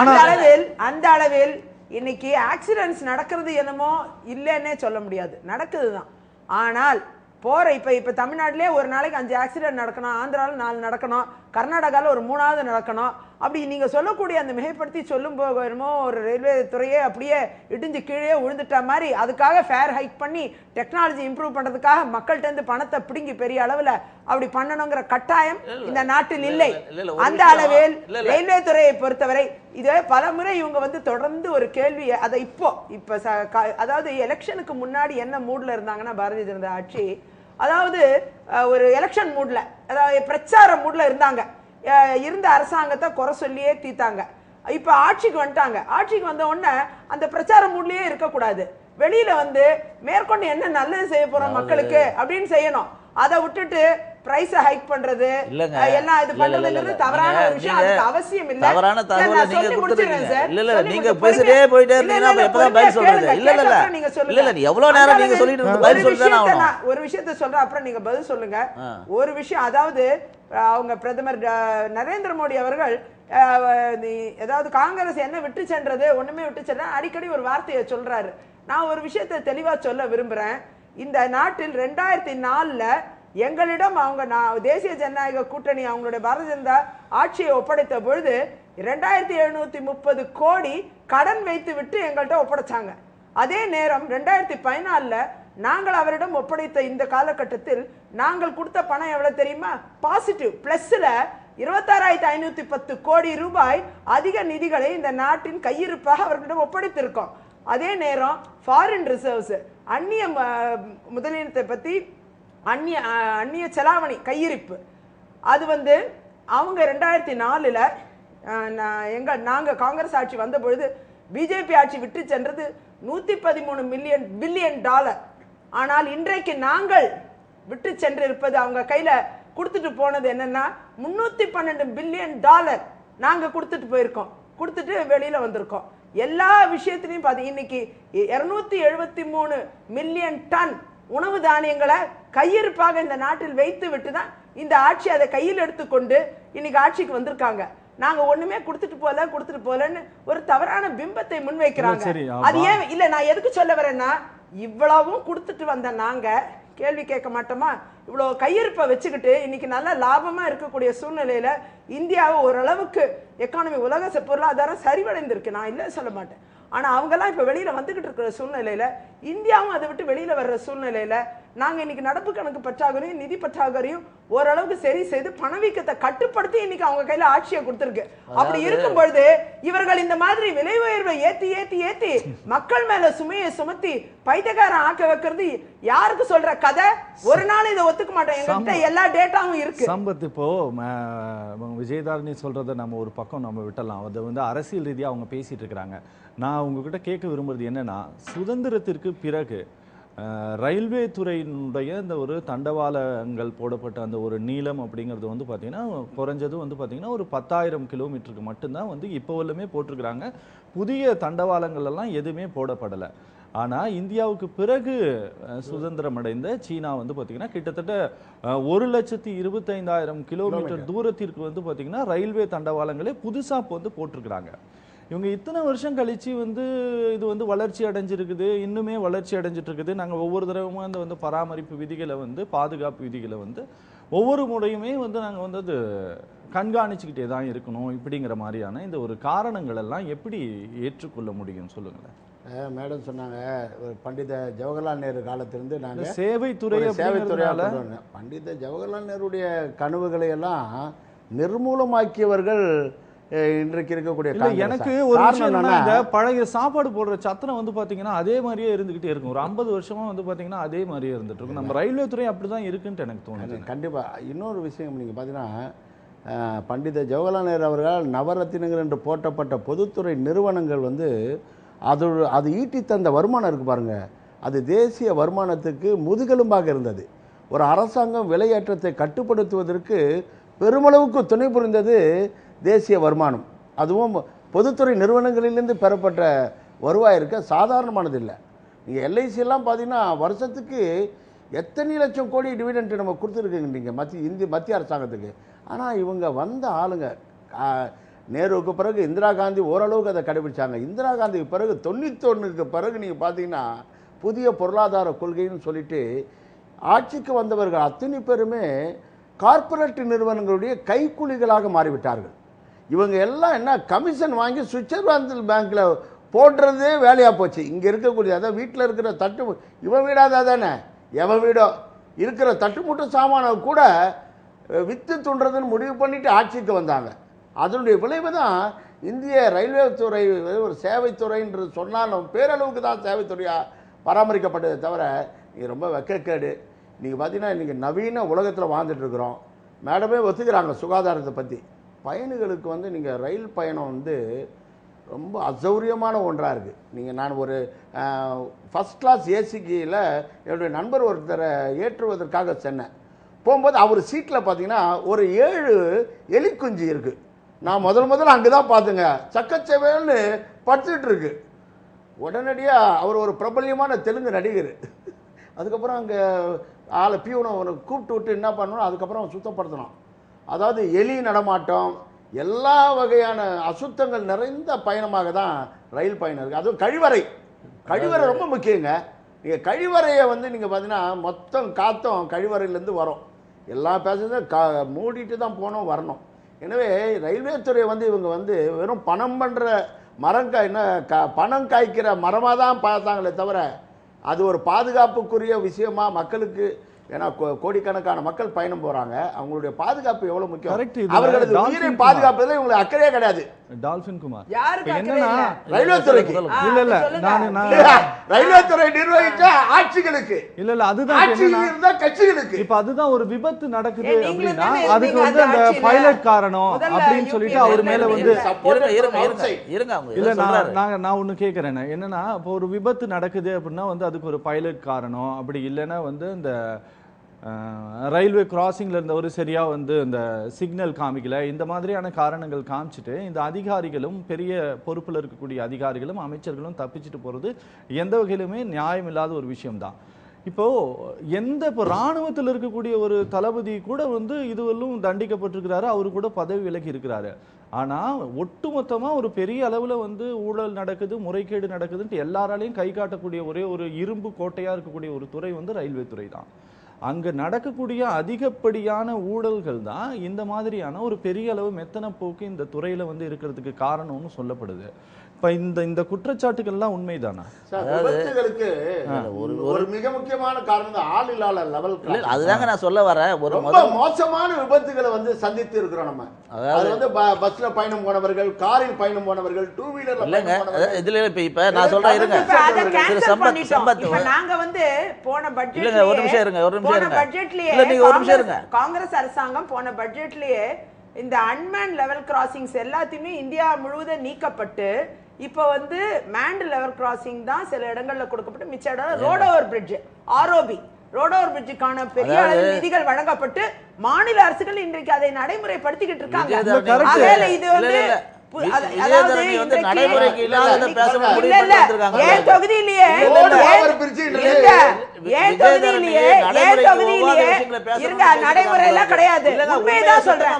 அந்த அளவில் இன்னைக்கு ஆக்சிடென்ட்ஸ் நடக்கிறது என்னமோ இல்லைன்னே சொல்ல முடியாது, நடக்குதுதான். ஆனால் இப்ப தமிழ்நாட்டிலே ஒரு நாளைக்கு 5 ஆக்சிடென்ட் நடக்கணும், ஆந்திராவில் 4 நடக்கணும், கர்நாடகாவில் ஒரு 3வது நடக்கணும். அப்படி நீங்கள் சொல்லக்கூடிய அந்த மிகைப்படுத்தி சொல்லும் போகணுமோ ஒரு ரயில்வே துறையே அப்படியே இடிஞ்சு கீழே விழுந்துட்ட மாதிரி அதுக்காக ஃபேர் ஹைக் பண்ணி டெக்னாலஜி இம்ப்ரூவ் பண்ணுறதுக்காக மக்கள்கிட்ட பணத்தை பிடுங்கி பெரிய அளவில் அப்படி பண்ணணுங்கிற கட்டாயம் இந்த நாட்டில் இல்லை. அந்த அளவில் ரயில்வே துறையை பொறுத்தவரை இதை பல முறை இவங்க வந்து தொடர்ந்து ஒரு கேள்வி அதை இப்போ அதாவது எலெக்ஷனுக்கு முன்னாடி என்ன மூட்ல இருந்தாங்கன்னா பாரதிய ஜனதா ஆட்சி, அதாவது ஒரு எலெக்ஷன் மூட்ல, அதாவது பிரச்சார மூட்ல இருந்தாங்க. இருந்த அரசாங்கத்தை குறை சொல்லியே தீத்தாங்க. இப்ப ஆட்சிக்கு வந்துட்டாங்க. ஆட்சிக்கு வந்த உடனே அந்த பிரச்சார மூட்லயே இருக்கக்கூடாது. வெளியில வந்து மேற்கொண்டு என்ன நல்லது செய்ய போறோம் மக்களுக்கு அப்படின்னு செய்யணும். அதை விட்டுட்டு பிரைஸ் ஹைக் பண்றது எல்லாம் இது பண்றதுங்கிறது தவறான ஒரு விஷயம். அதுக்கு அவசியம் இல்ல. தவறான தகவலை நீங்க கொடுத்துறீங்க சார். இல்ல நீங்க பேசிட்டே போயிட்டே இருந்தீங்கன்னா எப்பதான் பதில் சொல்றது? இல்ல எவ்வளவு நேரம் நீங்க சொல்லிட்டு பதில் சொல்றதா ஆகணும். ஒரு விஷயத்தை சொல்றேன், அப்புறம் நீங்க பதில் சொல்லுங்க. ஒரு விஷயம், அதாவது அவங்க பிரதமர் நரேந்திர மோடி அவர்கள் ஏதாவது காங்கிரஸ் என்ன விட்டு சென்றது ஒண்ணுமே விட்டு சென்ற அடிக்கடி ஒரு வார்த்தையை சொல்றாரு. நான் ஒரு விஷயத்தை தெளிவா சொல்ல விரும்புறேன். இந்த நாட்டில் 2004 எங்களிடம் அவங்க தேசிய ஜனநாயக கூட்டணி அவங்களுடைய பாரதிய ஜனதா ஆட்சியை ஒப்படைத்த பொழுது 2730 கோடி கடன் வைத்து விட்டு எங்கள்கிட்ட ஒப்படைச்சாங்க. அதே நேரம் 2014 நாங்கள் அவரிடம் ஒப்படைத்த இந்த காலகட்டத்தில் நாங்கள் கொடுத்த பணம் எவ்வளவு தெரியுமா? பாசிட்டிவ் பிளஸ்ல 26,510 கோடி ரூபாய் அதிக நிதிகளை இந்த நாட்டின் கையிருப்பாக அவர்களிடம் ஒப்படைத்திருக்கோம். அதே நேரம் ஃபாரின் ரிசர்வ்ஸ், அந்நிய முதலீட்டை பத்தி அந்நிய செலாவணி கையிருப்பு, அது வந்து அவங்க 2004 நாங்க காங்கிரஸ் ஆட்சி வந்த பொழுது பிஜேபி ஆட்சி விட்டு சென்றது 113 பில்லியன் டாலர். ஆனால் இன்றைக்கு நாங்கள் விட்டு சென்றிருப்பது, அவங்க கையில கொடுத்துட்டு போனது என்னன்னா 312 பில்லியன் டாலர் நாங்க கொடுத்துட்டு போயிருக்கோம். கொடுத்துட்டு வெளியில வந்திருக்கோம். எல்லா விஷயத்திலையும் பாத்தீங்க, இன்னைக்கு 273 மில்லியன் டன் உணவு தானியங்களை கையிருப்பாக இந்த நாட்டில் வைத்து விட்டுதான் இந்த ஆட்சி அதை கையில் எடுத்துக்கொண்டு இன்னைக்கு ஆட்சிக்கு வந்திருக்காங்க. நாங்க ஒண்ணுமே கொடுத்துட்டு போலன்னு ஒரு தவறான பிம்பத்தை முன்வைக்கிறாங்க. அது ஏன் இல்ல, நான் எதுக்கு சொல்ல வரேன்னா, இவ்வளவும் கொடுத்துட்டு வந்த நாங்க கேள்வி கேட்க மாட்டோமா? இவ்வளவு கையிருப்பை வச்சுக்கிட்டு இன்னைக்கு நல்ல லாபமா இருக்கக்கூடிய சூழ்நிலையில இந்தியாவை ஓரளவுக்கு எக்கானமி உலக பொருளாதாரம் சரிவடைந்திருக்கு, நான் இல்ல சொல்ல மாட்டேன். ஆனா அவங்க எல்லாம் இப்ப வெளியில வந்துகிட்டு இருக்கிற சூழ்நிலையில, இந்தியாவும் அதை விட்டு வெளியில வர்ற சூழ்நிலையில நாங்க இன்னைக்கு நடப்பு கணக்கு பற்றாக்குறையும் நிதி பற்றாக்குறையும் ஓரளவுக்கு சரி செய்து பணவீக்கத்தை கட்டுப்படுத்தி இன்னைக்கு அவங்க கையில ஆட்சியை கொடுத்திருக்கு. அப்படி இருக்கும் பொழுது இவர்கள் இந்த மாதிரி விலை உயர்வை ஏத்தி ஏத்தி ஏத்தி மக்கள் மேல சுமையை சுமத்தி பைத்தியக்காரன் ஆக்க வைக்கிறது யாருக்கு சொல்ற கதை? ஒரு நாள் இதை ஒத்துக்க மாட்டோம். எங்ககிட்ட எல்லா டேட்டாவும் இருக்கு. சம்பத், இப்போ விஜயதாரணி சொல்றதை நம்ம ஒரு பக்கம் நம்ம விட்டலாம். அதை வந்து அரசியல் ரீதியா அவங்க பேசிட்டு இருக்கிறாங்க. நான் உங்ககிட்ட கேட்க விரும்புறது என்னன்னா, சுதந்திரத்திற்கு பிறகு ரயில்வே துறையினுடைய இந்த ஒரு தண்டவாளங்கள் போடப்பட்ட அந்த ஒரு நீளம் அப்படிங்கிறது வந்து பார்த்தீங்கன்னா குறைஞ்சது வந்து பார்த்தீங்கன்னா ஒரு 10,000 கிலோமீட்டருக்கு மட்டும்தான் வந்து இப்போ எல்லாமே போட்டிருக்கிறாங்க. புதிய தண்டவாளங்கள் எல்லாம் எதுவுமே போடப்படலை. ஆனால் இந்தியாவுக்கு பிறகு சுதந்திரம் அடைந்த சீனா வந்து பார்த்தீங்கன்னா கிட்டத்தட்ட 1,25,000 கிலோமீட்டர் தூரத்திற்கு வந்து பார்த்தீங்கன்னா ரயில்வே தண்டவாளங்களே புதுசாக வந்து போட்டிருக்கிறாங்க. இவங்க இத்தனை வருஷம் கழிச்சு வந்து இது வந்து வளர்ச்சி அடைஞ்சிருக்குது, இன்னுமே வளர்ச்சி அடைஞ்சிட்டு இருக்குது. நாங்கள் ஒவ்வொரு தடவையும் அந்த வந்து பராமரிப்பு விதிகளை வந்து பாதுகாப்பு விதிகளை வந்து ஒவ்வொரு முறையுமே வந்து நாங்கள் வந்து அது கண்காணிச்சுக்கிட்டே தான் இருக்கணும். இப்படிங்கிற மாதிரியான இந்த ஒரு காரணங்கள் எல்லாம் எப்படி ஏற்றுக்கொள்ள முடியும் சொல்லுங்களேன். மேடம் சொன்னாங்க, பண்டித ஜவஹர்லால் நேரு காலத்திலிருந்து நாங்கள் சேவைத்துறை பண்டித ஜவஹர்லால் நேருடைய கனவுகளை எல்லாம் நிர்மூலமாக்கியவர்கள் இன்றைக்கு இருக்கக்கூடிய. எனக்கு ஒரு விஷயம், இந்த பழைய சாப்பாடு போடுற சத்திரம் வந்து பாத்தீங்கன்னா அதே மாதிரியே இருந்துகிட்டே இருக்கும். ஒரு 50 வருஷமா வந்து பாத்தீங்கன்னா அதே மாதிரியே இருந்துட்டு இருக்கும். நம்ம ரயில்வே துறை அப்படிதான் இருக்குன்ட்டு எனக்கு தோணுது. கண்டிப்பா. இன்னொரு விஷயம் நீங்க பாத்தீங்கன்னா, பண்டித ஜவஹர்லால் நேரு அவர்கள் நவரத்தினங்கள் என்று போற்றப்பட்ட பொதுத்துறை நிறுவனங்கள் வந்து அது ஈட்டி தந்த வருமானம் இருக்கு பாருங்க, அது தேசிய வருமானத்துக்கு முதுகெலும்பாக இருந்தது. ஒரு அரசாங்கம் விலையேற்றத்தை கட்டுப்படுத்துவதற்கு பெருமளவுக்கு துணை புரிந்தது தேசிய வருமானம். அதுவும் பொதுத்துறை நிறுவனங்களிலிருந்து பெறப்பட்ட வருவாய் இருக்க சாதாரணமானது இல்லை. நீங்கள் எல்ஐசியெல்லாம் பார்த்தீங்கன்னா வருஷத்துக்கு எத்தனை லட்சம் கோடி டிவிடெண்ட் நம்ம கொடுத்துருக்குங்க மத்திய அரசாங்கத்துக்கு. ஆனால் இவங்க வந்த ஆளுங்க, நேருவுக்கு பிறகு இந்திரா காந்தி ஓரளவுக்கு அதை கடைபிடிச்சாங்க. இந்திரா காந்திக்கு பிறகு 91க்கு பிறகு நீங்கள் பார்த்தீங்கன்னா புதிய பொருளாதார கொள்கைன்னு சொல்லிட்டு ஆட்சிக்கு வந்தவர்கள் அத்தனை பேருமே கார்ப்பரேட் நிறுவனங்களுடைய கைக்கூலிகளாக மாறிவிட்டார்கள். இவங்க எல்லாம் என்ன கமிஷன் வாங்கி சுவிட்சர்லாந்து பேங்க்ல போடுறதே வேலையா போச்சு. இங்க இருக்கக்கூடிய அதாவது வீட்டில் இருக்கிற தட்டு இவன் வீடாதா தானே, எவன் வீடோ இருக்கிற தட்டுமுட்டு சாமான கூட வித்து துண்டுறதுன்னு முடிவு பண்ணிட்டு ஆட்சிக்கு வந்தாங்க. அதனுடைய விளைவு தான் இந்திய ரயில்வே துறை ஒரு சேவைத்துறை என்று சொன்னாலும் பேரளவுக்கு தான் சேவைத்துறையாக பராமரிக்கப்பட்டதை தவிர இது ரொம்ப வெக்கக்கேடு. நீங்கள் பார்த்தீங்கன்னா இன்றைக்கி நவீன உலகத்தில் வாழ்ந்துட்டு இருக்கிறோம். மேடமே ஒத்துக்கிறாங்க சுகாதாரத்தை பற்றி. பயணிகளுக்கு வந்து நீங்கள் ரயில் பயணம் வந்து ரொம்ப அசௌரியமான ஒன்றாக இருக்குது. நீங்கள் நான் ஒரு ஃபஸ்ட் கிளாஸ் ஏசிக்கியில் என்னுடைய நண்பர் ஒருத்தரை ஏற்றுவதற்காக சென்னேன். போகும்போது அவர் சீட்டில் பார்த்தீங்கன்னா ஒரு 7 எலிக்குஞ்சு இருக்குது. நான் முதல்ல அங்கே தான் பார்த்துங்க, சக்கச்சவேல்னு படுத்துட்டு இருக்கு. உடனடியாக அவர் ஒரு பிரபல்யமான தெலுங்கு நடிகர். அதுக்கப்புறம் அங்கே ஆளை பியூனை கூப்பிட்டு விட்டு என்ன பண்ணணும், அதுக்கப்புறம் சுத்தப்படுத்தணும். அதாவது எலி நடமாட்டம் எல்லா வகையான அசுத்தங்கள் நிறைந்த பயணமாக தான் ரயில் பயணம் இருக்குது. அதுவும் கழிவறை ரொம்ப முக்கியங்க. நீங்கள் கழிவறையை வந்து நீங்கள் பார்த்தீங்கன்னா மொத்தம் காற்றும் கழிவறையிலேருந்து வரும். எல்லா பேசஞ்சரும் மூடிட்டு தான் போனோம் வரணும். எனவே ரயில்வே துறை வந்து இவங்க வந்து வெறும் பணம் பண்ணுற பணம் காய்க்கிற மரமாக தான் பார்த்தாங்களே தவிர அது ஒரு பாதுகாப்புக்குரிய விஷயமா மக்களுக்கு, ஏன்னா கோடிக்கணக்கான மக்கள் பயணம் போறாங்க, அவங்களுடைய பாதுகாப்பு எவ்வளவு முக்கியம், அவர்களது உயிரை பாதுகாப்பதில் இவங்களுக்கு அக்கறையே கிடையாது. டால்பின் குமார் என்னன்னா ரயில்வே துறைக்கு இல்ல ரயில்வே துறை நிர்வகிச்ச ஆட்சிகளுக்கு இல்ல அதுதான் ஆட்சியில் இருந்த கட்சிகளுக்கு. இப்ப அதுதான் ஒரு விபத்து நடக்குது அப்படின்னா அதுக்கு வந்து அந்த பைலட் காரணம் அப்படின்னு சொல்லிட்டு அவர் மேல வந்து இல்ல நான் ஒண்ணு கேக்குறேன். என்னன்னா இப்போ ஒரு விபத்து நடக்குது அப்படின்னா வந்து அதுக்கு ஒரு பைலட் காரணம், அப்படி இல்லைன்னா வந்து இந்த ரயில்வே கிராசிங்ல இருந்தவர் சரியா வந்து இந்த சிக்னல் காமிக்கல, இந்த மாதிரியான காரணங்கள் காமிச்சிட்டு இந்த அதிகாரிகளும் பெரிய பொறுப்புல இருக்கக்கூடிய அதிகாரிகளும் அமைச்சர்களும் தப்பிச்சுட்டு போறது எந்த வகையிலுமே நியாயம் இல்லாத ஒரு விஷயம்தான். இப்போ இப்போ ராணுவத்தில் இருக்கக்கூடிய ஒரு தளபதி கூட வந்து இதுவரையும் தண்டிக்கப்பட்டிருக்கிறாரு, அவரு கூட பதவி விலகி இருக்கிறாரு. ஆனா ஒட்டுமொத்தமா ஒரு பெரிய அளவுல வந்து ஊழல் நடக்குது, முறைகேடு நடக்குதுன்ட்டு எல்லாராலையும் கை காட்டக்கூடிய ஒரே ஒரு இரும்பு கோட்டையா இருக்கக்கூடிய ஒரு துறை வந்து ரயில்வே துறை தான். அங்க நடக்கக்கூடிய அதிகப்படியான ஊழல்கள் தான் இந்த மாதிரியான ஒரு பெரிய அளவு மெத்தன போக்கு இந்த துறையில வந்து இருக்கிறதுக்கு காரணம்னு சொல்லப்படுது. இப்ப இந்த குற்றச்சாட்டுகள்லாம் உண்மைதானா? விபத்துகளுக்கு ஒரு மிக முக்கியமான காரணம் ஆள் இல்லாத லெவல். அதுதாங்க நான் சொல்ல வரேன். ஒரு மோசமான விபத்துகளை வந்து சந்தித்து இருக்கிறோம் நம்ம. அது வந்து பஸ்ல பயணம் போனவர்கள், காரில் பயணம் போனவர்கள், டூ வீலர்ல இல்லங்க இதுல இப்ப நான் சொல்றேன் இருங்க. நாங்க வந்து போன பட்ஜெட் இல்லங்க ஒரு நிமிஷம் இருங்க. இல்ல நீங்க ஒரு நிமிஷம் இருங்க. காங்கிரஸ் அரசாங்கம் போன பட்ஜெட்லயே இந்த அன்மேன் லெவல் கிராசிங்ஸ் எல்லாத்தையுமே இந்தியா முழுவதும் நீக்கப்பட்டு இப்போ வந்து மேண்ட் லெவல் கிராசிங் தான் சில இடங்கள்ல கொடுக்கப்பட்டு மிச்ச இடம் road over bridge road over பிரிட்ஜுக்கான பெரிய அளவில் நிதிகள் வழங்கப்பட்டு மாநில அரசுகள் இன்றைக்கு அதை நடைமுறைப்படுத்திக்கிட்டு இருக்காங்க. இது வந்து நடைமுறைக்கு இல்லாத தொகுதியிலேயே நடைமுறை எல்லாம் கிடையாது. உண்மைதான் சொல்றேன்.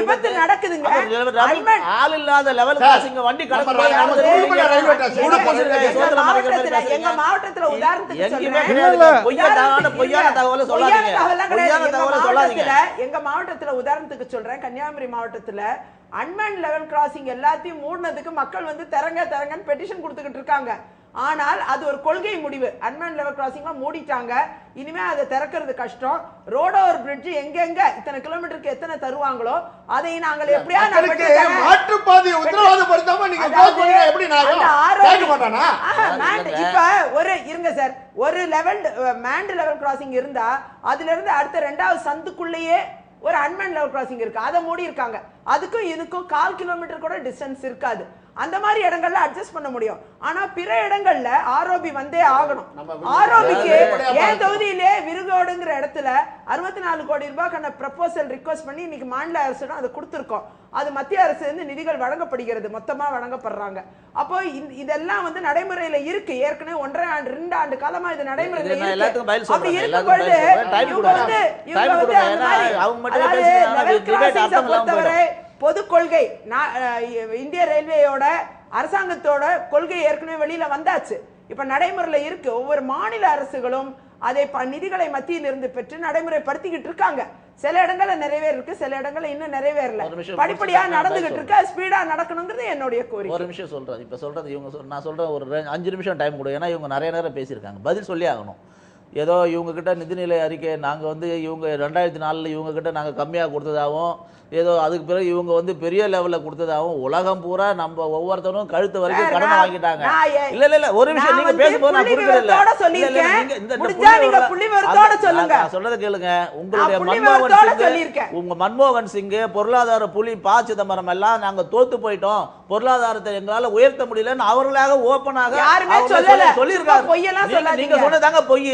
விபத்து நடக்குதுங்க. ஆள் இல்லாத லெவல் வண்டி எங்க மாவட்டத்துல உதாரணத்துக்கு பொய்யான தகவலை சொல்லாதீங்க. எங்க மாவட்டத்துல உதாரணத்துக்கு சொல்றேன், கன்னியாகுமரி மாவட்டத்துல அன்மேன் லெவல் கிராசிங் எல்லாத்தையும் மூடினதுக்கு மக்கள் வந்து தரங்கன்னு பெட்டிஷன் கொடுத்துக்கிட்டு இருக்காங்க. ஆனால் அது ஒரு கொள்கை முடிவு. அன்மேன் லெவல் கிராசிங் மூடிட்டாங்க, இனிமே அதை திறக்கிறது கஷ்டம். ரோட் ஓவர் பிரிட்ஜ் எங்கெங்க இத்தனை கிலோமீட்டருக்கு எத்தனை தருவாங்களோ அதை நாங்கள் எப்படியா இப்ப ஒரு இருங்க சார், ஒரு லெவல் மேண்ட் லெவல் கிராசிங் இருந்தா அதுல இருந்து அடுத்த 2வது சந்துக்குள்ளேயே ஒரு அன்மேன் லெவல் கிராசிங் இருக்கு, அதை மூடி இருக்காங்க. அதுக்கும் இதுக்கும் 1/4 கிலோமீட்டர் கூட டிஸ்டன்ஸ் இருக்காது. அந்த மாதிரி இடங்கள்ல அட்ஜஸ்ட் பண்ண முடியும். ஆனா பிற இடங்கள்ல ஆர்ஓபி வந்தே ஆகணும். ஆர்ஓபிக்கு ஏன் தொகுதியிலே விருகோடுங்கிற இடத்துல 64 கோடி ரூபாய்க்கான ப்ரப்போசல் ரிக்வெஸ்ட் பண்ணி இன்னைக்கு மாநில அரசிடம் அதை கொடுத்துருக்கோம். அது மத்திய அரசு இருந்து நிதிகள் வழங்கப்படுகிறது, மொத்தமா வழங்கப்படுறாங்க. அப்போ இதெல்லாம் வந்து நடைமுறையில இருக்கு. ஏற்கனவே 1.5 ஆண்டு 2 ஆண்டு காலமா இது நடைமுறையில இருக்கு. அப்படி இருக்கும் பொழுது பொறுத்தவரை பொது கொள்கை இந்திய ரயில்வேயோட அரசாங்கத்தோட கொள்கை ஏற்கனவே வெளியில வந்தாச்சு, இப்ப நடைமுறையில இருக்கு. ஒவ்வொரு மாநில அரசுகளும் அதை நிதிகளை மத்தியிலிருந்து பெற்று நடைமுறைப்படுத்திக்கிட்டு இருக்காங்க. சில இடங்கள்ல நிறைவேறிருக்கு, சில இடங்கள்ல இன்னும் நிறைவேறல. படிப்படியா நடந்துகிட்டு இருக்கு, ஸ்பீடா நடக்கணுங்கிறது என்னுடைய கோரிக்கை. ஒரு நிமிஷம் சொல்றேன். இப்ப சொல்றது இவங்க நான் சொல்றேன் ஒரு 5 நிமிஷம் டைம் கொடு. ஏன்னா இவங்க நிறைய நேரம் பேசியிருக்காங்க, பதில் சொல்லி ஆகணும். ஏதோ இவங்க கிட்ட நிதிநிலை அறிக்கை நாங்கள் வந்து இவங்க 2004 இவங்க கிட்ட நாங்கள் கம்மியாக கொடுத்ததாகவும் ஏதோ அதுக்கு பிறகு இவங்க வந்து பெரிய லெவலில் கொடுத்ததாகவும் உலகம் பூரா நம்ம ஒவ்வொருத்தரும் கழுத்து வரைக்கும் கடனை வாங்கிட்டாங்க. இல்ல இல்ல இல்ல ஒரு விஷயம் நீங்க பேசும்போது நான் புரிஞ்சுக்கல. சொல்றத கேளுங்க. உங்களுடைய மன்மோகன் சிங் பொருளாதார புலி ப. சிதம்பரம் எல்லாம் நாங்க தோத்து போயிட்டோம், பொருளாதாரத்தை எங்களால உயர்த்த முடியலன்னு அவர்களாக ஓப்பனாக சொல்லியிருக்காங்க. நீங்க சொன்னதாங்க பொய்.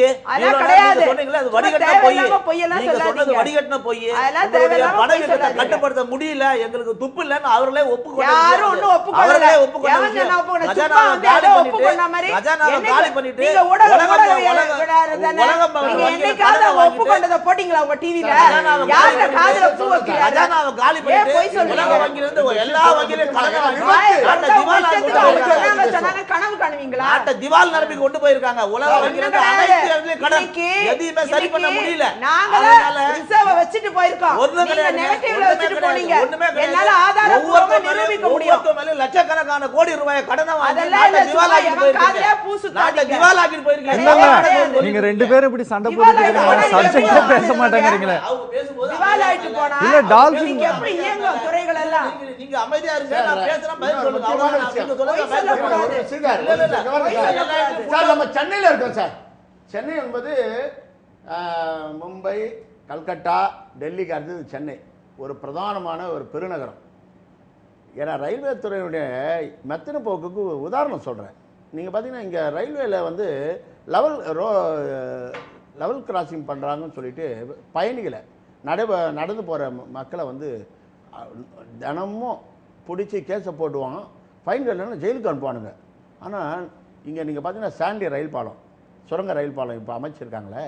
சொன்னீங்களா அது வடிகட்டின பொய். நீங்க சொன்னது வடிகட்டின பொய். பணவீக்கத்தை கட்டுப்படுத்த முடியல, எங்களுக்கு துப்பு இல்லன்னு அவர்களே ஒப்புக்கொண்டாங்க. திவால் நிரம்பி கொண்டு போயிருக்காங்க. உலக வங்கியிலிருந்து அனைத்து இடத்துலயும் கடன், எதையுமே சரி பண்ண முடியல. வச்சுட்டு போயிருக்கோம், லட்சக்கணக்கான கோடி ரூபாய் கடனை நீங்க 2 பேரும் இப்படி சண்டை போட்டு பேச மாட்டேங்கிறீங்களே. இல்ல டால்பின் எப்படி இயங்கும் துறைகள் எல்லாம் நீங்க அமைதியா இருங்க, நான் பேசுறேன், பதில் சொல்லுங்க. சார் நம்ம சென்னையில இருக்கோம் சார். சென்னை என்பது மும்பை, கல்கட்டா, டெல்லிக்கு அடுத்தது சென்னை ஒரு பிரதானமான ஒரு பெருநகரம். ஏன்னா ரயில்வே துறையுடைய மெத்தன போக்குக்கு உதாரணம் சொல்கிறேன். நீங்கள் பார்த்தீங்கன்னா இங்கே ரயில்வேல வந்து லெவல் கிராசிங் பண்ணுறாங்கன்னு சொல்லிட்டு பயணிகளை நடந்து போகிற மக்களை வந்து தினமும் பிடிச்சி கேஸை போட்டுவாங்க, ஃபைன் கட்டலன்னா ஜெயிலுக்கு அனுப்புவானுங்க. ஆனால் இங்கே நீங்கள் பார்த்தீங்கன்னா சாண்டி ரயில் பாலம், சுரங்க ரயில் பாலம் இப்போ அமைச்சிருக்காங்களே,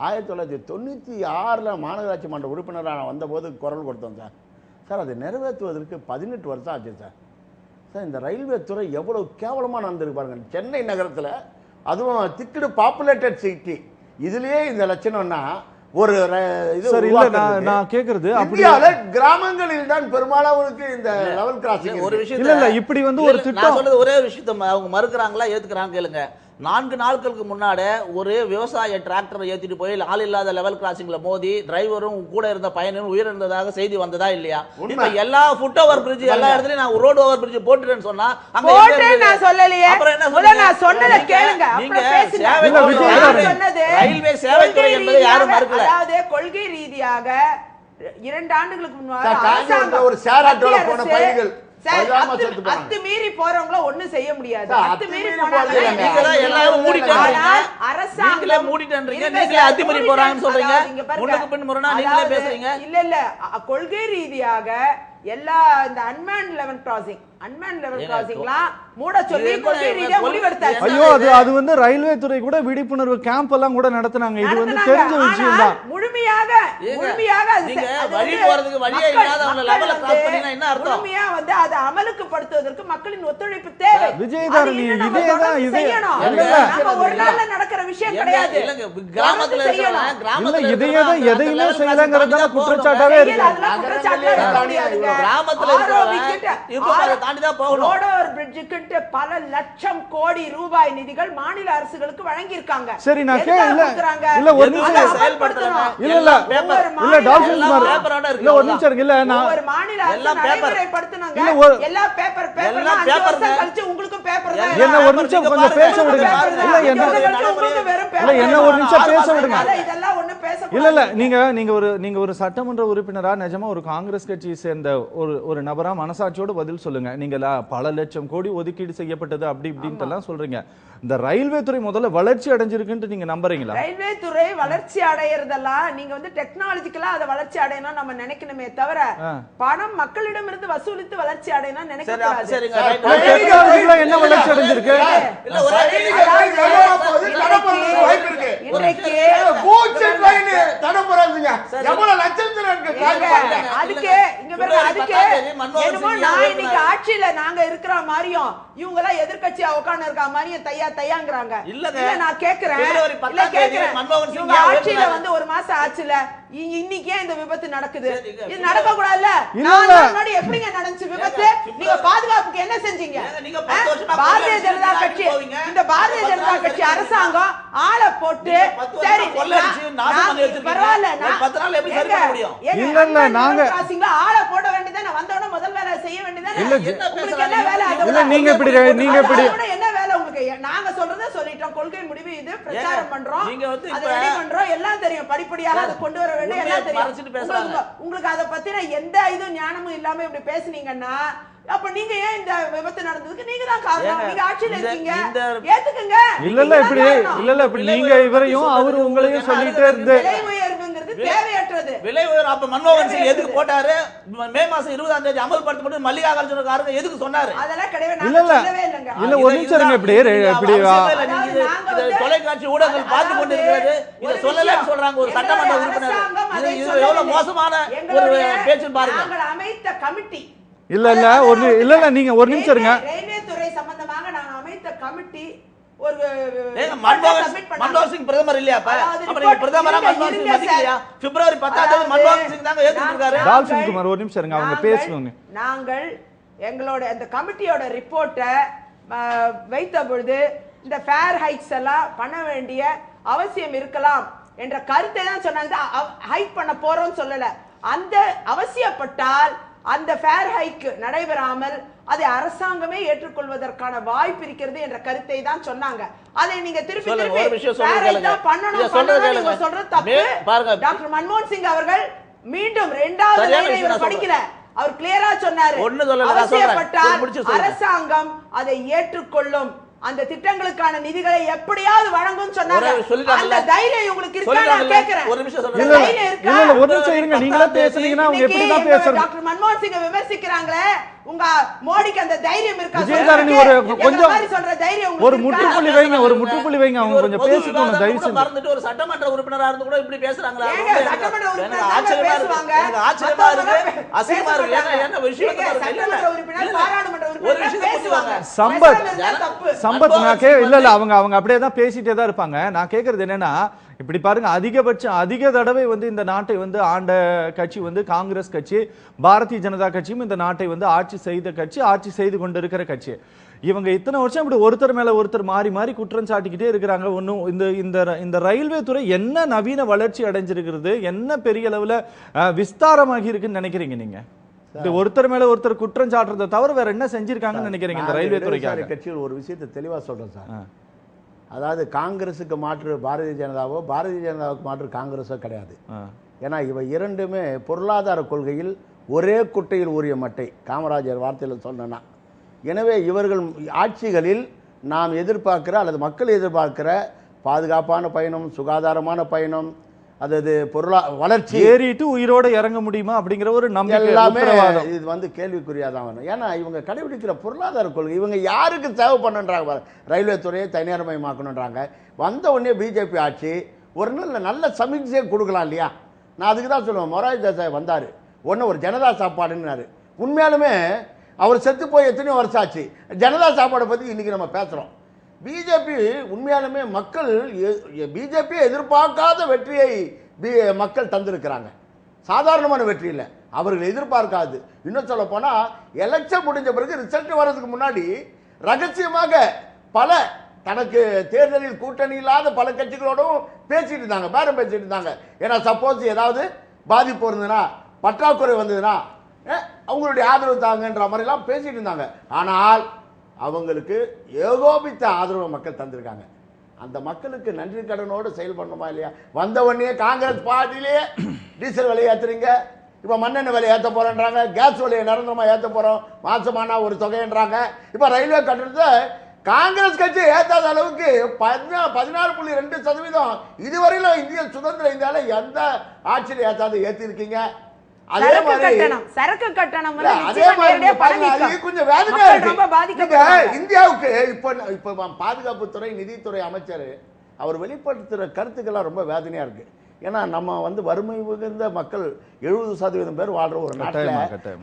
1996 மாநகராட்சி மன்ற உறுப்பினராக வந்தபோது குரல் கொடுத்தோம் சார். சார் அதை நிறைவேற்றுவதற்கு 18 வருஷம் ஆச்சு சார். சார் இந்த ரயில்வே துறை எவ்வளோ கேவலமாக நடந்திருக்கு பாருங்க. சென்னை நகரத்தில், அதுவும் திக்குடு பாப்புலேட்டட் சிட்டி, இதுலேயே இந்த லட்சணம்னா ஒரு நான் கேக்குறது கிராமங்களில் தான் பெரும்பாலானவருக்கு இந்த லெவல் கிராசிங் ஒரு விஷயம் இல்ல இப்படி வந்து ஒரு திட்டம் சொல்றது ஒரே விஷயத்தை அவங்க மறுக்கிறாங்களா ஏத்துக்கிறாங்க கேளுங்க. 4 நாட்களுக்கு முன்னாடி ஒரு விவசாய டிராக்டரை ஏற்றிட்டு போய் ஆள் இல்லாத லெவல் கிராசிங்ல மோதி டிரைவரும் கூட இருந்த பயணியும் உயிரிழந்ததாக செய்தி வந்ததா இல்லையா? இப்ப எல்லா ஃபுட் ஓவர் பிரிட்ஜ் எல்லா இடத்துலயும் நான் ரோடு ஓவர் பிரிட்ஜ் போட்டுட்டேன்னு சொன்னா அங்க நான் சொல்லலையே. அப்புறம் என்ன நான் சொன்னத கேளுங்க, அப்புறம் பேசுங்க. ரயில்வே சேவைத்துறை என்பது யாரும் மறுக்கல. அதாவது கொள்கை ரீதியாக 2 ஆண்டுகளுக்கு முன்னாடி ஒரு ஷேர் ஆட்டோல போன பயணிகள் அத்துமீறி போறவங்கள ஒண்ணும் செய்ய முடியாது. அத்துமீறி போனாங்க எல்லாரும் மூடிட்டாங்க, அரசாங்கம் மூடிட்டேன்றீங்க, நீங்களே அத்துமீறி போறாங்கன்னு சொல்றீங்க. முன்னுக்கு பின் முரணா நீங்களே பேசுறீங்க. இல்ல கொள்கை ரீதியாக எல்லா இந்த அன்மேன் லெவல் கிராசிங்லாம் மூட சொல்லி கொள்கை ரீதியா முடிவெடுத்தாச்சு. ஐயோ அது வந்து ரயில்வே துறை கூட விழிப்புணர்வு கேம்ப் எல்லாம் கூட நடத்துனாங்க. இது வந்து தெரிஞ்ச விஷயம் தான். முழுமையாக நீங்க வழி போறதுக்கு வழியே இல்லாதவங்க லெவல கிராஸ் பண்ணினா என்ன அர்த்தம்? முழுமையா வந்து அதை அமலுக்குப்படுத்துவதற்கு மக்களின் ஒத்துழைப்பு தேவை. விஜயதாரணி இதேதான் இது. நம்ம ஒரு நாள்ல நடக்கிற விஷயம் கிடையாது. இல்லங்க கிராமத்துல இருக்கறவங்க கிராமத்துல இதேதான் எதையுமே செய்யலங்கறத குற்றச்சாட்டாவே இருக்கு. கிராமத்துல இருக்கறவங்க இப்போ அதை தாண்டி தான் போகணும். ரோட் ஓவர் பிரிட்ஜுக்கு பல லட்சம் கோடி ரூபாய் நிதிகள் மாநில அரசுகளுக்கு வழங்கி இருக்காங்க. சரி நான் இல்ல ஒரு நிமிஷம் செயல்படுத்துறாங்க. இல்ல டால்பின் இல்ல ஒரு நிமிஷம் இல்ல நான் ஒரு மாநில அரசு நடைமுறைப்படுத்துனாங்க. எல்லா பேப்பர் 5 வருஷம் கழிச்சு உங்களுக்கு பேப்பர் தான். என்ன ஒரு நிமிஷம் கொஞ்சம் பேச விடுங்க. இல்ல என்ன ஒரு நிமிஷம் பேச விடுங்க. இதெல்லாம் ஒண்ணு பேச இல்ல நீங்க ஒரு சட்டமன்ற உறுப்பினரா நிஜமா ஒரு காங்கிரஸ் கட்சியை சேர்ந்த ஒரு நபரா மனசாட்சியோட பதில் சொல்லுங்க. நீங்க பல லட்சம் கோடி ஒதுக்கீடு செய்யப்பட்டது அப்படி இப்படின்னு எல்லாம் சொல்றீங்க. இந்த ரயில்வே துறை முதல்ல வளர்ச்சி அடைஞ்சிருக்குன்னு நீங்க நம்புறீங்களா? ரயில்வே துறை வளர்ச்சி அடையறதெல்லாம் நீங்க வந்து டெக்னாலஜிக்கலா அதை வளர்ச்சி அடையணும் நம்ம நினைக்கணுமே தவிர பணம் மக்களிடம் இருந்து வசூலித்து வளர்ச்சி அடையணும் நினைக்க கூடாது. டெக்னாலஜிக்கலா என்ன வளர்ச்சி அடைஞ்சிருக்கு? இன்னைக்கு தடை போறாதுங்க. எவ்வளவு லட்சத்துல இருக்கு அதுக்கு இங்க பாருங்க, அதுக்கு என்னமோ நான் இன்னைக்கு ஆட்சியில நாங்க இருக்கிற மாதிரியும் இவங்க எல்லாம் எதிர்க்கட்சியா உட்கார்ந்து இருக்க மாதிரியும் தையாங்கிறாங்க. இல்ல நான் கேக்குறேன், இல்ல கேக்குறேன், இவங்க ஆட்சியில வந்து ஒரு மாசம் ஆச்சுல, இன்னைக்கு ஏன் இந்த விபத்து நடக்குது? இது நடக்க கூடாதுல்ல? முன்னாடி எப்படிங்க நடந்துச்சு விபத்து? நீங்க பாதுகாப்புக்கு என்ன செஞ்சீங்க? பாரதிய ஜனதா கட்சி, இந்த பாரதிய ஜனதா கட்சி அரசாங்கம் ஆளை போட்டு சரி பரவாயில்ல, ஆளை போட வேண்டியதானே, வந்தோட முதல் வேலை செய்ய வேண்டியதானே. உங்களுக்கு என்ன வேலை? என்ன வேலை உங்களுக்கு? நாங்க சொல்றத சொல்லிட்டோம், கொள்கை முடிவு இது, பிரச்சாரம் பண்றோம், அதை ரெடி பண்றோம், எல்லாம் தெரியும், படிப்படியாக அதை கொண்டு வர வேண்டும், எல்லாம் தெரியும். உங்களுக்கு அதை பத்தின எந்த இதுவும் ஞானமும் இல்லாம இப்படி பேசுனீங்கன்னா அப்ப நீங்க ஏன் இந்த விபத்து நடந்ததுக்கு நீங்க தான் காரணம். நீங்க ஆட்சியில இருக்கீங்க, ஏத்துக்குங்க. இப்படி நீங்க இவரையும் அவரு உங்களையும் சொல்லிட்டே இருந்து விலை உயர்வுங்கிறது தேவையற்றது. விலை உயர்வு அப்ப மன்மோகன் சிங் எதுக்கு போட்டாரு? மே மாசம் 20ஆம் தேதி அமல்படுத்த மட்டும் மல்லிகார்ஜுன காரங்க எதுக்கு சொன்னாரு? அதெல்லாம் கிடையவே சொல்லவே இல்லங்க. இல்ல ஒரு நிமிஷம் இருங்க. இப்படி தொலைக்காட்சி ஊடகங்கள் பார்த்து கொண்டிருக்கிறது. இத சொல்லலன்னு சொல்றாங்க ஒரு சட்டமன்ற உறுப்பினர். இது எவ்வளவு மோசமான ஒரு பேச்சு பாருங்க. நாங்கள் அமைத்த கமிட்டி இல்ல நீங்க ஒரு நிமிஷம் இருங்க. ரயில்வே துறை சம்பந்தமாக நான் அமைத்த கமிட்டி ஒரு மன்மோகன் சிங் பிரதமர் இல்லையா? அப்ப நீங்க பிரதமரா மன்மோகன் சிங் மதிக்கலையா? பிப்ரவரி 10ஆம் தேதி மன்மோகன் சிங் தாங்க ஏத்துட்டு இருக்காரு. டால்பின் குமார் ஒரு நிமிஷம் இருங்க, அவங்க பேசுவாங்க. நாங்கள் எங்களோட அந்த கமிட்டியோட ரிப்போர்ட்டை வைத்த பொழுது இந்த ஃபேர் ஹைக்ஸ் எல்லாம் பண்ண வேண்டிய அவசியம் இருக்கலாம் என்ற கருத்தை தான் சொன்னாங்க. ஹைக் பண்ண போறோம்னு சொல்லல. அந்த அவசியப்பட்டால் அந்த ஃபேர் ஹைக் நடைபெறாமல் அதை அரசாங்கமே ஏற்றுக்கொள்வதற்கான வாய்ப்பு இருக்கிறது என்ற கருத்தை தான் சொன்னாங்க. அதை நீங்க திருப்பி பண்ணணும் சொல்றது தப்பு. டாக்டர் மன்மோகன் சிங் அவர்கள் மீண்டும் 2வது லைனை படிக்கல, அவர் கிளியரா சொன்னாரு, அவசியப்பட்டால் அரசாங்கம் அதை ஏற்றுக்கொள்ளும், அந்த திட்டங்களுக்கான நிதிகளை எப்படியாவது வழங்கும் சொன்னாங்க. அந்த தைரியம் உங்களுக்கு இருக்கா நான் கேக்குறேன். ஒரு நிமிஷம் சொல்லுங்க. ஒரு நிமிஷம் இருங்க. நீங்களே பேசுறீங்கன்னா அவங்க எப்படி தான் பேசுறாங்க? டாக்டர் மன்மோகன் சிங் விமர்சிக்கறாங்களே, உங்க மோடிக்கு அந்த தைரியம் இருக்கா? விஜயதாரணி ஒரு கொஞ்சம் சொல்ற தைரியம் ஒரு முற்றுப்புள்ளி வைங்க, அவங்க கொஞ்சம் பேசிக்கணும். தயவு செஞ்சு மறந்துட்டு ஒரு சட்டமன்ற உறுப்பினரா இருந்து கூட இப்படி பேசுறாங்களா? சட்டமன்ற உறுப்பினர் ஆச்சரியமா இருக்கு, அசிங்கமா இருக்கு. என்ன விஷயம்? சட்டமன்ற உறுப்பினர், பாராளுமன்ற ஒரு விஷயம் பேசுவாங்க. சம்பத் இல்ல அவங்க அப்படியே தான் பேசிட்டே தான் இருப்பாங்க. நான் கேக்குறது என்னன்னா, இப்படி பாருங்க, அதிக தடவை வந்து இந்த நாட்டை வந்து ஆண்ட கட்சி வந்து காங்கிரஸ் கட்சி, பாரதிய ஜனதா கட்சியும் இந்த நாட்டை வந்து ஆட்சி செய்த கட்சி, ஆட்சி செய்து கொண்டிருக்கிற கட்சி. இவங்க இத்தனை வருஷம் இப்படி ஒருத்தர் மேல ஒருத்தர் மாறி குற்றம் சாட்டிக்கிட்டே இருக்கிறாங்க. ஒன்னும் இந்த ரயில்வே துறை என்ன நவீன வளர்ச்சி அடைஞ்சிருக்கிறது, என்ன பெரிய அளவுல விஸ்தாரமாகி இருக்குன்னு நினைக்கிறீங்க நீங்க? இந்த ஒருத்தர் மேல ஒருத்தர் குற்றம் சாட்டுறதை தவிர வேற என்ன செஞ்சிருக்காங்கன்னு நினைக்கிறீங்க இந்த ரயில்வே துறைக்காக? கட்சியில் ஒரு விஷயத்தை தெளிவா சொல்றேன் சார். அதாவது காங்கிரஸுக்கு மாற்று பாரதிய ஜனதாவோ, பாரதிய ஜனதாவுக்கு மாற்று காங்கிரஸோ கிடையாது. ஏன்னா இவை இரண்டுமே பொருளாதார கொள்கையில் ஒரே குட்டையில் ஊறிய மட்டை, காமராஜர் வார்த்தையில் சொன்னா. எனவே இவர்கள் ஆட்சிகளில் நாம் எதிர்பார்க்கிற அல்லது மக்கள் எதிர்பார்க்கிற பாதுகாப்பான பயணம், சுகாதாரமான பயணம், அதாவது வளர்ச்சி, ஏறிட்டு உயிரோட இறங்க முடியுமா அப்படிங்கிற ஒரு நம்பிக்கை எல்லாமே இது வந்து கேள்விக்குறியாதான் வேணும். ஏன்னா இவங்க கடைபிடிக்கிற பொருளாதார கொள்கை இவங்க யாருக்கு சேவை பண்ணுன்றாங்க? ரயில்வே துறையை தனியார்மயமாக்கணுன்றாங்க. வந்த உடனே பிஜேபி ஆட்சி ஒரு நல்ல சமீட்சையை கொடுக்கலாம் இல்லையா? நான் அதுக்கு தான் சொல்லுவேன். மொரார்ஜி தேசாய் வந்தார், ஒன்று ஒரு ஜனதா சாப்பாடுன்னாரு. உண்மையாலுமே அவர் செத்து போய் எத்தனையோ வருஷம் ஆச்சு. ஜனதா சாப்பாடை பற்றி இன்றைக்கி நம்ம பேசுகிறோம். பிஜேபி உண்மையாலுமே பிஜேபியை எதிர்பார்க்காத வெற்றியை மக்கள் தந்திருக்கிறாங்க. சாதாரணமான வெற்றி இல்லை, அவர்கள் எதிர்பார்க்காது. இன்னும் சொல்ல போனால் எலெக்ஷன் முடிஞ்ச பிறகு ரிசல்ட் வர்றதுக்கு முன்னாடி ரகசியமாக பல தனக்கு தேர்தலில் கூட்டணி இல்லாத பல கட்சிகளோடும் பேசிட்டு இருந்தாங்க, பேரம் பேசிட்டு இருந்தாங்க. ஏன்னா சப்போஸ் ஏதாவது பாதிப்பு இருந்ததுன்னா, பற்றாக்குறை வந்ததுன்னா அவங்களுடைய ஆதரவு தாங்கன்ற மாதிரிலாம் பேசிட்டு இருந்தாங்க. ஆனால் அவங்களுக்கு ஏகோபித்த ஆதரவு மக்கள் தந்திருக்காங்க. அந்த மக்களுக்கு நன்றி கடனோடு செயல்படணுமா இல்லையா? வந்த உடனே காங்கிரஸ் பார்ட்டிலேயே டீசல் விலையை ஏற்றுறீங்க, இப்போ மண்ணெண்ணெய் விலையை ஏற்ற போகிறேன்றாங்க, கேஸ் விலையை நிரந்தரமாக ஏற்ற போகிறோம், மாசமானா ஒரு தொகைன்றாங்க. இப்போ ரயில்வே கட்டணத்தை காங்கிரஸ் கட்சி ஏற்றாத அளவுக்கு 14.2% இதுவரையிலும் இந்திய சுதந்திர இந்தியாவில் எந்த ஆட்சியில் ஏற்றாது ஏற்றிருக்கீங்க. அதே மாதிரி சரக்கு கட்டணம் கொஞ்சம் வேதனையா இருக்கு. இந்தியாவுக்கு இப்ப பாதுகாப்புத்துறை நிதித்துறை அமைச்சர் அவர் வெளிப்படுத்துற கருத்துக்கெல்லாம் ரொம்ப வேதனையா இருக்கு. ஏன்னா நம்ம வந்து வறுமை மிகுந்த மக்கள் 70% பேர் வாழ்ற ஒரு நாட்டில்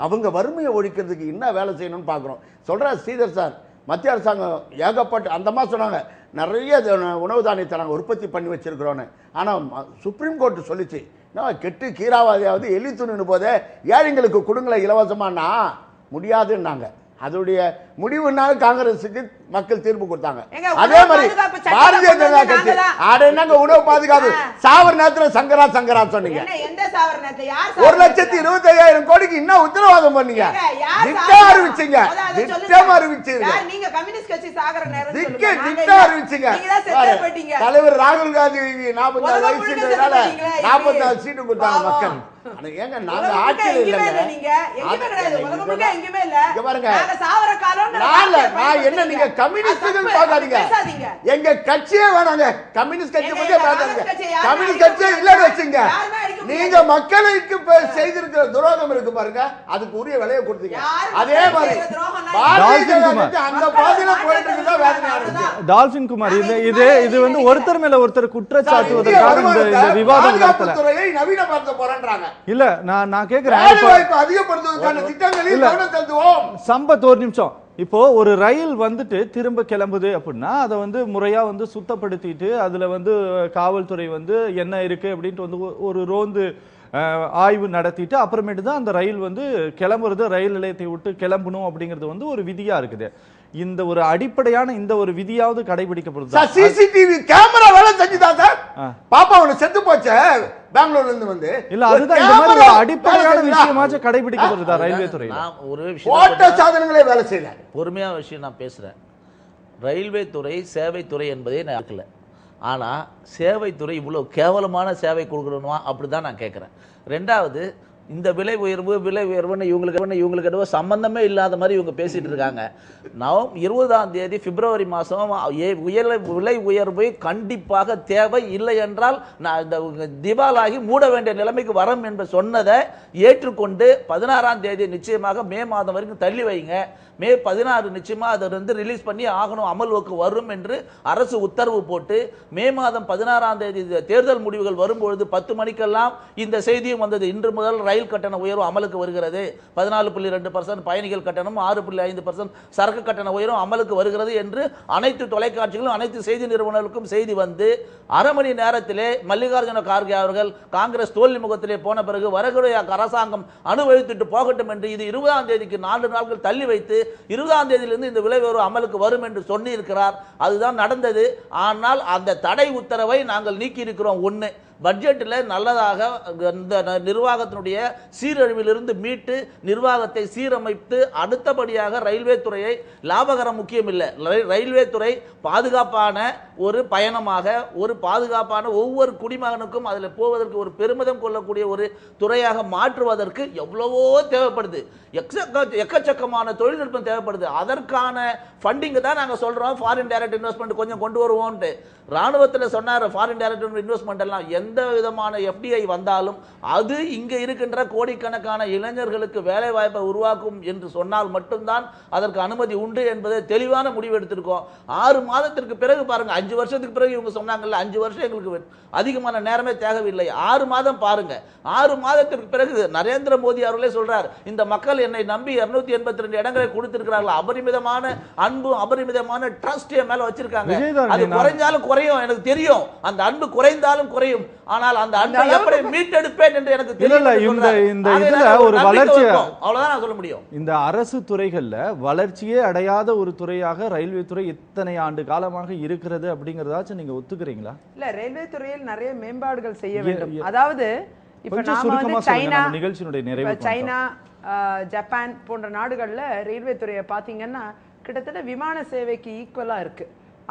அவங்க வறுமையை ஒழிக்கிறதுக்கு என்ன வேலை செய்யணும்னு பார்க்குறோம். சொல்கிறார் ஸ்ரீதர் சார், மத்திய அரசாங்கம் ஏகப்பட்ட அந்த மாதிரி சொன்னாங்க, நிறைய உணவு தானியத்தை நாங்கள் உற்பத்தி பண்ணி வச்சிருக்கிறோன்னு. ஆனால் சுப்ரீம் கோர்ட்டு சொல்லிச்சு, கெட்டு கீராவாதியாவது எலி துணின்னு போதே ஏழைங்களுக்கு கொடுங்களை இலவசமானா முடியாதுன்னாங்க. அதோடைய முடிவுனால காங்கிரஸுக்கு மக்கள் தீர்ப்பு கொடுத்தாங்க. அதே மாதிரி பாரதிய ஜனதா கட்சி என்னங்க உணவு பாதுகாப்பு சாவர நேரத்தில் சங்கரா சங்கரா சொன்னீங்க. 1,25,000 கோடிக்கு இன்னும் உத்தரவாதம் பண்ணீங்க. திட்டம் அறிவிச்சீங்க, திட்டம் அறிவிச்சீங்க, திட்டம் அறிவிச்சீங்க. தலைவர் ராகுல் காந்தி 44 வயசுன்றதுனால 44 சீட்டு கொடுத்தாங்க மக்கள். ஏங்க நாங்க ஆட்சியில் இல்லைங்க, பாருங்க என்ன நீங்க கம்யூனிஸ்டுகள் பார்க்காதீங்க, எங்க கட்சியே வேணாங்க, கம்யூனிஸ்ட் கட்சி பத்தி பார்க்காதீங்க, கம்யூனிஸ்ட் கட்சியே இல்லன்னு வச்சுங்க. நீங்க மக்களுக்கு செய்திருக்கிற துரோகம் இருக்கு பாருங்க, அதுக்கு உரிய விலையை கொடுத்தீங்க. அதே மாதிரி அந்த பாதையில போயிட்டு இருந்தா வேதனையா இருக்கு. டால்பின் குமார், இது வந்து ஒருத்தர் மேல ஒருத்தர் குற்றச்சாட்டுவதற்காக இந்த விவாதம் துறையை நவீனப்படுத்த போறாங்க. இல்ல நான் கேக்குறேன், அதிகப்படுத்துவதற்கான திட்டங்களில் கவனம் செலுத்துவோம். சம்பத் ஒரு நிமிஷம். இப்போ ஒரு ரயில் வந்துட்டு திரும்ப கிளம்புது அப்படின்னா அதை வந்து முறையா வந்து சுத்தப்படுத்திட்டு அதுல வந்து காவல்துறை வந்து என்ன இருக்கு அப்படின்ட்டு வந்து ஒரு ரோந்து ஆய்வு நடத்திட்டு அப்புறமேட்டு தான் அந்த ரயில் வந்து கிளம்புறது, ரயில் நிலையத்தை விட்டு கிளம்பணும் அப்படிங்கிறது வந்து ஒரு விதியா இருக்குது. இந்த ஒரு அடிப்படையான இந்த ஒரு விதியாவது கடைபிடிக்கப்படுது. சிசிடிவி கேமரா வேலை செஞ்சுதா சார்? பாப்பா அவனுக்கு செத்து போச்சு பெங்களூர்ல இருந்து வந்து. இல்ல அதுதான் இந்த மாதிரி ஒரு அடிப்படையான விஷயமாச்சு கடைபிடிக்கப்படுதா ரயில்வே துறை? ஒரு விஷயம் சாதனங்களே வேலை செய்யல. பொறுமையான விஷயம் நான் பேசுறேன். ரயில்வே துறை சேவை துறை என்பதே நான் இருக்கல. ஆனா சேவை துறை இவ்வளவு கேவலமான சேவை கொடுக்கணுமா அப்படிதான் நான் கேட்கிறேன். ரெண்டாவது, இந்த விலை உயர்வுன்னு இவங்களுக்கு சம்பந்தமே இல்லாத மாதிரி இவங்க பேசிட்டு இருக்காங்க. நவம்பர் 20ஆம் தேதி பிப்ரவரி மாதம் விலை உயர்வு கண்டிப்பாக தேவை, இல்லை என்றால் நான் இந்த திவாலாகி மூட வேண்டிய நிலைமைக்கு வரும் என்று சொன்னதை ஏற்றுக்கொண்டு 16ஆம் தேதி நிச்சயமாக மே மாதம் வரைக்கும் தள்ளி வைங்க. மே 16 நிச்சயமா அதை வந்து ரிலீஸ் பண்ணி ஆகணும், அமல்வுக்கு வரும் என்று அரசு உத்தரவு போட்டு மே மாதம் 16ஆம் தேதி தேர்தல் முடிவுகள் வரும்பொழுது 10 மணிக்கெல்லாம் இந்த செய்தியும் வந்தது. இன்று முதல் ரயில் கட்டண உயர்வு அமலுக்கு வருகிறது, 14.2% பயணிகள் கட்டணம், 6.5% சரக்கு கட்டண உயர்வு அமலுக்கு வருகிறது என்று அனைத்து தொலைக்காட்சிகளும் அனைத்து செய்தி நிறுவனங்களுக்கும் செய்தி வந்து அரை மணி நேரத்திலே மல்லிகார்ஜுன கார்கே அவர்கள் காங்கிரஸ் தோல்வி முகத்திலே போன பிறகு வரக்கூடிய அரசாங்கம் அனுபவித்துட்டு போகட்டும் என்று இது 20ஆம் தேதிக்கு 4 நாட்கள் தள்ளி வைத்து 20ஆம் தேதியிலிருந்து இந்த விலை உயர்வு அமலுக்கு வரும் என்று சொல்லி இருக்கிறார். அதுதான் நடந்தது. ஆனால் அந்த தடை உத்தரவை நாங்கள் நீக்கி இருக்கிறோம். ஒன்று, பட்ஜெட்டில் நல்லதாக இந்த நிர்வாகத்தினுடைய சீரழிவிலிருந்து மீட்டு நிர்வாகத்தை சீரமைத்து அடுத்தபடியாக ரயில்வே துறையை லாபகரம் முக்கியம் இல்லை, ரயில்வே துறை பாதுகாப்பான ஒரு பயணமாக, ஒரு பாதுகாப்பான ஒவ்வொரு குடிமகனுக்கும் அதில் போவதற்கு ஒரு பெருமிதம் கொள்ளக்கூடிய ஒரு துறையாக மாற்றுவதற்கு எவ்வளவோ தேவைப்படுது, எக்கச்சக்கமான தொழில்நுட்பம் தேவைப்படுது. அதற்கான ஃபண்டிங் தான் நாங்கள் சொல்கிறோம், ஃபாரின் டைரக்ட் இன்வெஸ்ட்மெண்ட் கொஞ்சம் கொண்டு வருவோம்ட்டு. ராணுவத்தில் சொன்னார் ஃபாரின் டைரக்ட் இன்வெஸ்ட்மெண்ட் எல்லாம் எந்த விதமான எஃப்டிஐ வந்தாலும் அது இங்கே இருக்கின்ற கோடிக்கணக்கான இளைஞர்களுக்கு வேலை வாய்ப்பை உருவாக்கும் என்று சொன்னால் மட்டும்தான் அதற்கு அனுமதி உண்டு என்பதை தெளிவான முடிவு எடுத்திருக்கோம். 6 மாதத்திற்கு பிறகு பாருங்க, 5 வருஷத்துக்கு பிறகு இவங்க சொன்னாங்கல்ல 5 வருஷம் எங்களுக்கு அதிகமான நேரமே தேவையில்லை, 6 மாதம் பாருங்க. 6 மாதத்திற்கு பிறகு நரேந்திர மோடி அவர்களே சொல்றார், இந்த மக்கள் என்னை நம்பி 282 இடங்களை கொடுத்திருக்கிறார்கள், அபரிமிதமான அன்பு அபரிமிதமான ட்ரஸ்ட் மேல வச்சிருக்காங்க. அது குறைஞ்சாலும் குறையும், எனக்கு தெரியும். அந்த அன்பு குறைந்தாலும் குறையும், ஆனால் அந்த அன்பை எப்படி மீட்டெடுப்பேன் என்று எனக்கு தெரியல. இந்த இதுல ஒரு வளர்ச்சி, அவ்வளவுதான் நான் சொல்ல முடியும். இந்த அரசு துறைகள்ல வளர்ச்சியே அடையாத ஒரு துறையாக ரயில்வே துறை இத்தனை ஆண்டு காலமாக இருக்கிறது அப்படிங்கறதாச்சும் நீங்க ஒத்துக்கிறீங்களா? இல்ல, ரயில்வே துறையில் நிறைய மேம்பாடுகள் செய்ய வேண்டும். அதாவது இப்ப நாம வந்து சைனா, ஜப்பான் போன்ற நாடுகள்ல ரயில்வே துறையை பாத்தீங்கன்னா கிட்டத்தட்ட விமான சேவைக்கு ஈக்குவலா இருக்கு.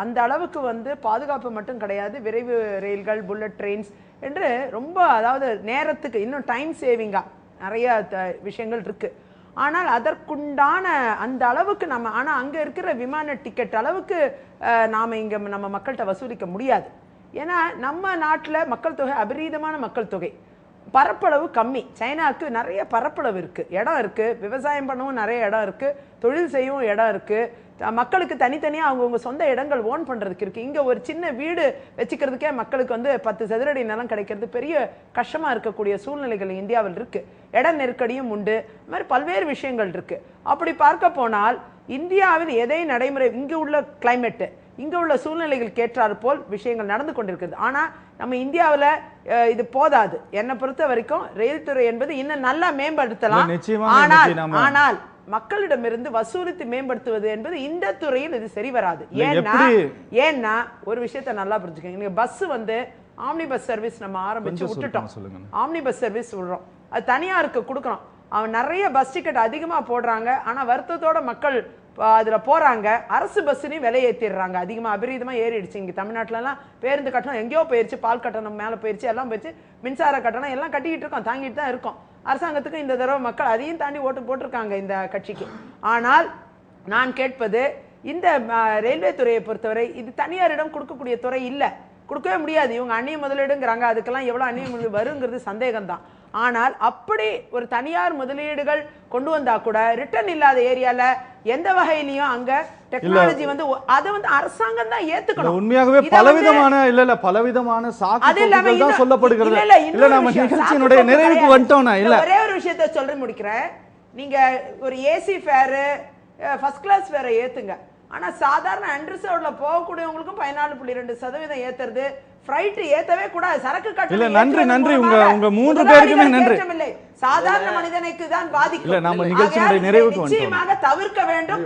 அந்த அளவுக்கு வந்து பாதுகாப்பு மட்டும் கிடையாது, விரைவு ரயில்கள், புல்லட் ட்ரெயின்ஸ் என்று ரொம்ப, அதாவது நேரத்துக்கு இன்னும் டைம் சேவிங்கா நிறைய விஷயங்கள் இருக்கு. ஆனால் அதற்குண்டான அந்த அளவுக்கு நம்ம, ஆனால் அங்கே இருக்கிற விமான டிக்கெட் அளவுக்கு நாம் இங்கே நம்ம மக்கள்கிட்ட வசூலிக்க முடியாது. ஏன்னா நம்ம நாட்டில் மக்கள் தொகை அபரீதமான மக்கள் தொகை, பரப்பளவு கம்மி. சைனாவுக்கு நிறைய பரப்பளவு இருக்குது, இடம் இருக்குது, விவசாயம் பண்ணவும் நிறைய இடம் இருக்குது, தொழில் செய்யவும் இடம் இருக்குது, மக்களுக்கு தனித்தனியாக அவங்கவுங்க சொந்த இடங்கள் ஓன் பண்ணுறதுக்கு இருக்குது. இங்கே ஒரு சின்ன வீடு வச்சுக்கிறதுக்கே மக்களுக்கு வந்து 10 சதுரடி நிலம் கிடைக்கிறது பெரிய கஷ்டமாக இருக்கக்கூடிய சூழ்நிலைகள் இந்தியாவில் இருக்குது. இட நெருக்கடியும் உண்டு. இது மாதிரி பல்வேறு விஷயங்கள் இருக்குது. அப்படி பார்க்க போனால் இந்தியாவில் எதை நடைமுறை இங்கே உள்ள கிளைமேட்டு இங்கே உள்ள சூழ்நிலைகள் கேட்டார் போல் விஷயங்கள் நடந்து கொண்டிருக்கிறது. ஆனால் நம்ம இந்தியாவில் இது போதாது. என்னை பொறுத்த வரைக்கும் ரயில் துறை என்பது இன்னும் நல்லா மேம்படுத்தலாம். ஆனால் மக்களிடமிருந்து வசூலித்து மேம்படுத்துவது என்பது இந்த துறையில் இது சரி வராது. ஏன்னா ஒரு விஷயத்த நல்லா புரிஞ்சுக்கோங்க. நீங்க பஸ் வந்து ஆம்னி பஸ் சர்வீஸ் நம்ம ஆரம்பிச்சு விட்டுட்டோம். ஆம்னி பஸ் சர்வீஸ் விடுறோம், அது தனியாருக்கு கொடுக்குறோம். அவன் நிறைய பஸ் டிக்கெட் அதிகமா போடுறாங்க. ஆனா வருத்தத்தோட மக்கள் அதுல போறாங்க. அரசு பஸ்ஸுனையும் விலை ஏற்றிடுறாங்க. அதிகமா அபரீதமா ஏறிடுச்சு. இங்க தமிழ்நாட்டுலலாம் பேருந்து கட்டணம் எங்கேயோ போயிருச்சு, பால் கட்டணம் மேல போயிருச்சு, எல்லாம் போயிருச்சு, மின்சார கட்டணம் எல்லாம் கட்டிக்கிட்டு இருக்கோம், தாங்கிட்டு தான் இருக்கோம். அரசாங்கத்துக்கு இந்த தடவை மக்கள் அதையும் தாண்டி ஓட்டு போட்டிருக்காங்க இந்த கட்சிக்கு. ஆனால் நான் கேட்பது, இந்த ரயில்வே துறையை பொறுத்தவரை இது தனியாரிடம் கொடுக்கக்கூடிய துறை இல்லை, கொடுக்கவே முடியாது. இவங்க அந்நிய முதலீடுங்கிறாங்க, அதுக்கெல்லாம் எவ்வளோ அந்நிய முதலீடு வருங்கிறது சந்தேகம்தான். ஆனால் அப்படி ஒரு தனியார் முதலீடுகள் கொண்டு வந்தா கூட ரிட்டர்ன் இல்லாத ஏரியால எந்த வகையிலையும் அங்க டெக்னாலஜி வந்து அதை வந்து அரசாங்கம் தான் ஏத்துக்கணும். உண்மையாகவே பலவிதமான சாக்குகள் தான் சொல்லப்படுகிறது. இல்ல நம்ம நிகழ்ச்சியினுடைய நிறைவுக்கு வந்துட்டோம். இல்ல ஒரே ஒரு விஷயத்தை சொல்லி முடிக்கிறேன். நீங்க ஒரு ஏசி ஃபேர் ஃபர்ஸ்ட் கிளாஸ் ஃபேரை ஏத்துங்க. ஆனா சாதாரண அன்ரிசர்வ்ட்ல போகக்கூடியவங்களுக்கும் 14.2% ஏத்துறது, ஃப்ரைட் ஏத்தவே கூடாது. சரக்கு கட்டணம் நன்றி உங்க 3 பேருக்குமே நன்றி. சாதாரண மனிதனுக்கு தான் பாதிக்கும். இல்ல நம்ம நிகழ்ச்சியினுடைய நிறைவுக்கு வந்துட்டோம். நிச்சயமாக தவிர்க்க வேண்டும்.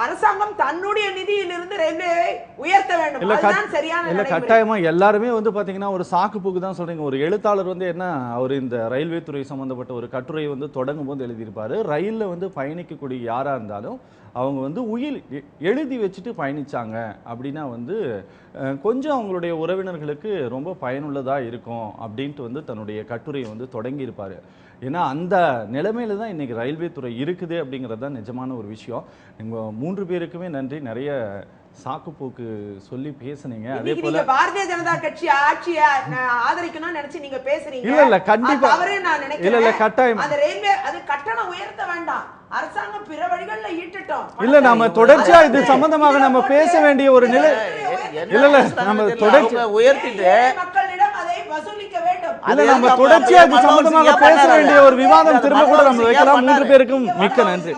அரசாங்கம் தன்னுடைய நிதியிலிருந்து ரயில்வேயை உயர்த்த வேண்டும். அதுதான் சரியான இல்ல கட்டாயமா எல்லாருமே வந்து பாத்தீங்கன்னா ஒரு சாக்கு போக்கு தான் சொல்றீங்க. ஒரு எழுத்தாளர் வந்து என்ன, அவர் இந்த ரயில்வே துறை சம்பந்தப்பட்ட ஒரு கட்டுரை வந்து தொடங்கும் போது எழுதியிருப்பாரு, ரயில்ல வந்து பயணிக்கக்கூடிய யாரா இருந்தாலும் அவங்க வந்து உயில் எழுதி வச்சுட்டு பயணிச்சாங்க அப்படின்னா வந்து கொஞ்சம் அவங்களுடைய உறவினர்களுக்கு ரொம்ப பயனுள்ளதாக இருக்கும் அப்படின்ட்டு வந்து தன்னுடைய கட்டுரையை வந்து தொடங்கியிருப்பார். ஏன்னா அந்த நிலைமையில தான் இன்னைக்கு ரயில்வே துறை இருக்குது அப்படிங்கிறது தான் நிஜமான ஒரு விஷயம். உங்கள் 3 பேருக்குமே நன்றி. நிறைய சாக்கு போக்கு சொல்லி பேசுனீங்க. அதே போல பாரதிய ஜனதா கட்சி ஆட்சியை ஆதரிக்கணும்னு நினைச்சு நீங்க பேசுறீங்க. இல்ல கண்டிப்பா இல்ல கட்டாயம் அந்த ரயில்வே அது கட்டணம் உயர்த்த வேண்டாம், அரசாங்கம் பிற வழிகள்ல ஈட்டட்டும். இல்ல நம்ம தொடர்ச்சியா இது சம்பந்தமாக நம்ம பேச வேண்டிய ஒரு நிலை. இல்ல நம்ம தொடர்ச்சியா உயர்த்திட்டு மக்களிடம் அதை வசூலிக்க வேண்டும். இல்ல நம்ம தொடர்ச்சியா இது சம்பந்தமாக பேச வேண்டிய ஒரு விவாதம் திரும்ப கூட நம்ம வைக்கலாம். 3 பேருக்கும் மிக்க நன்றி.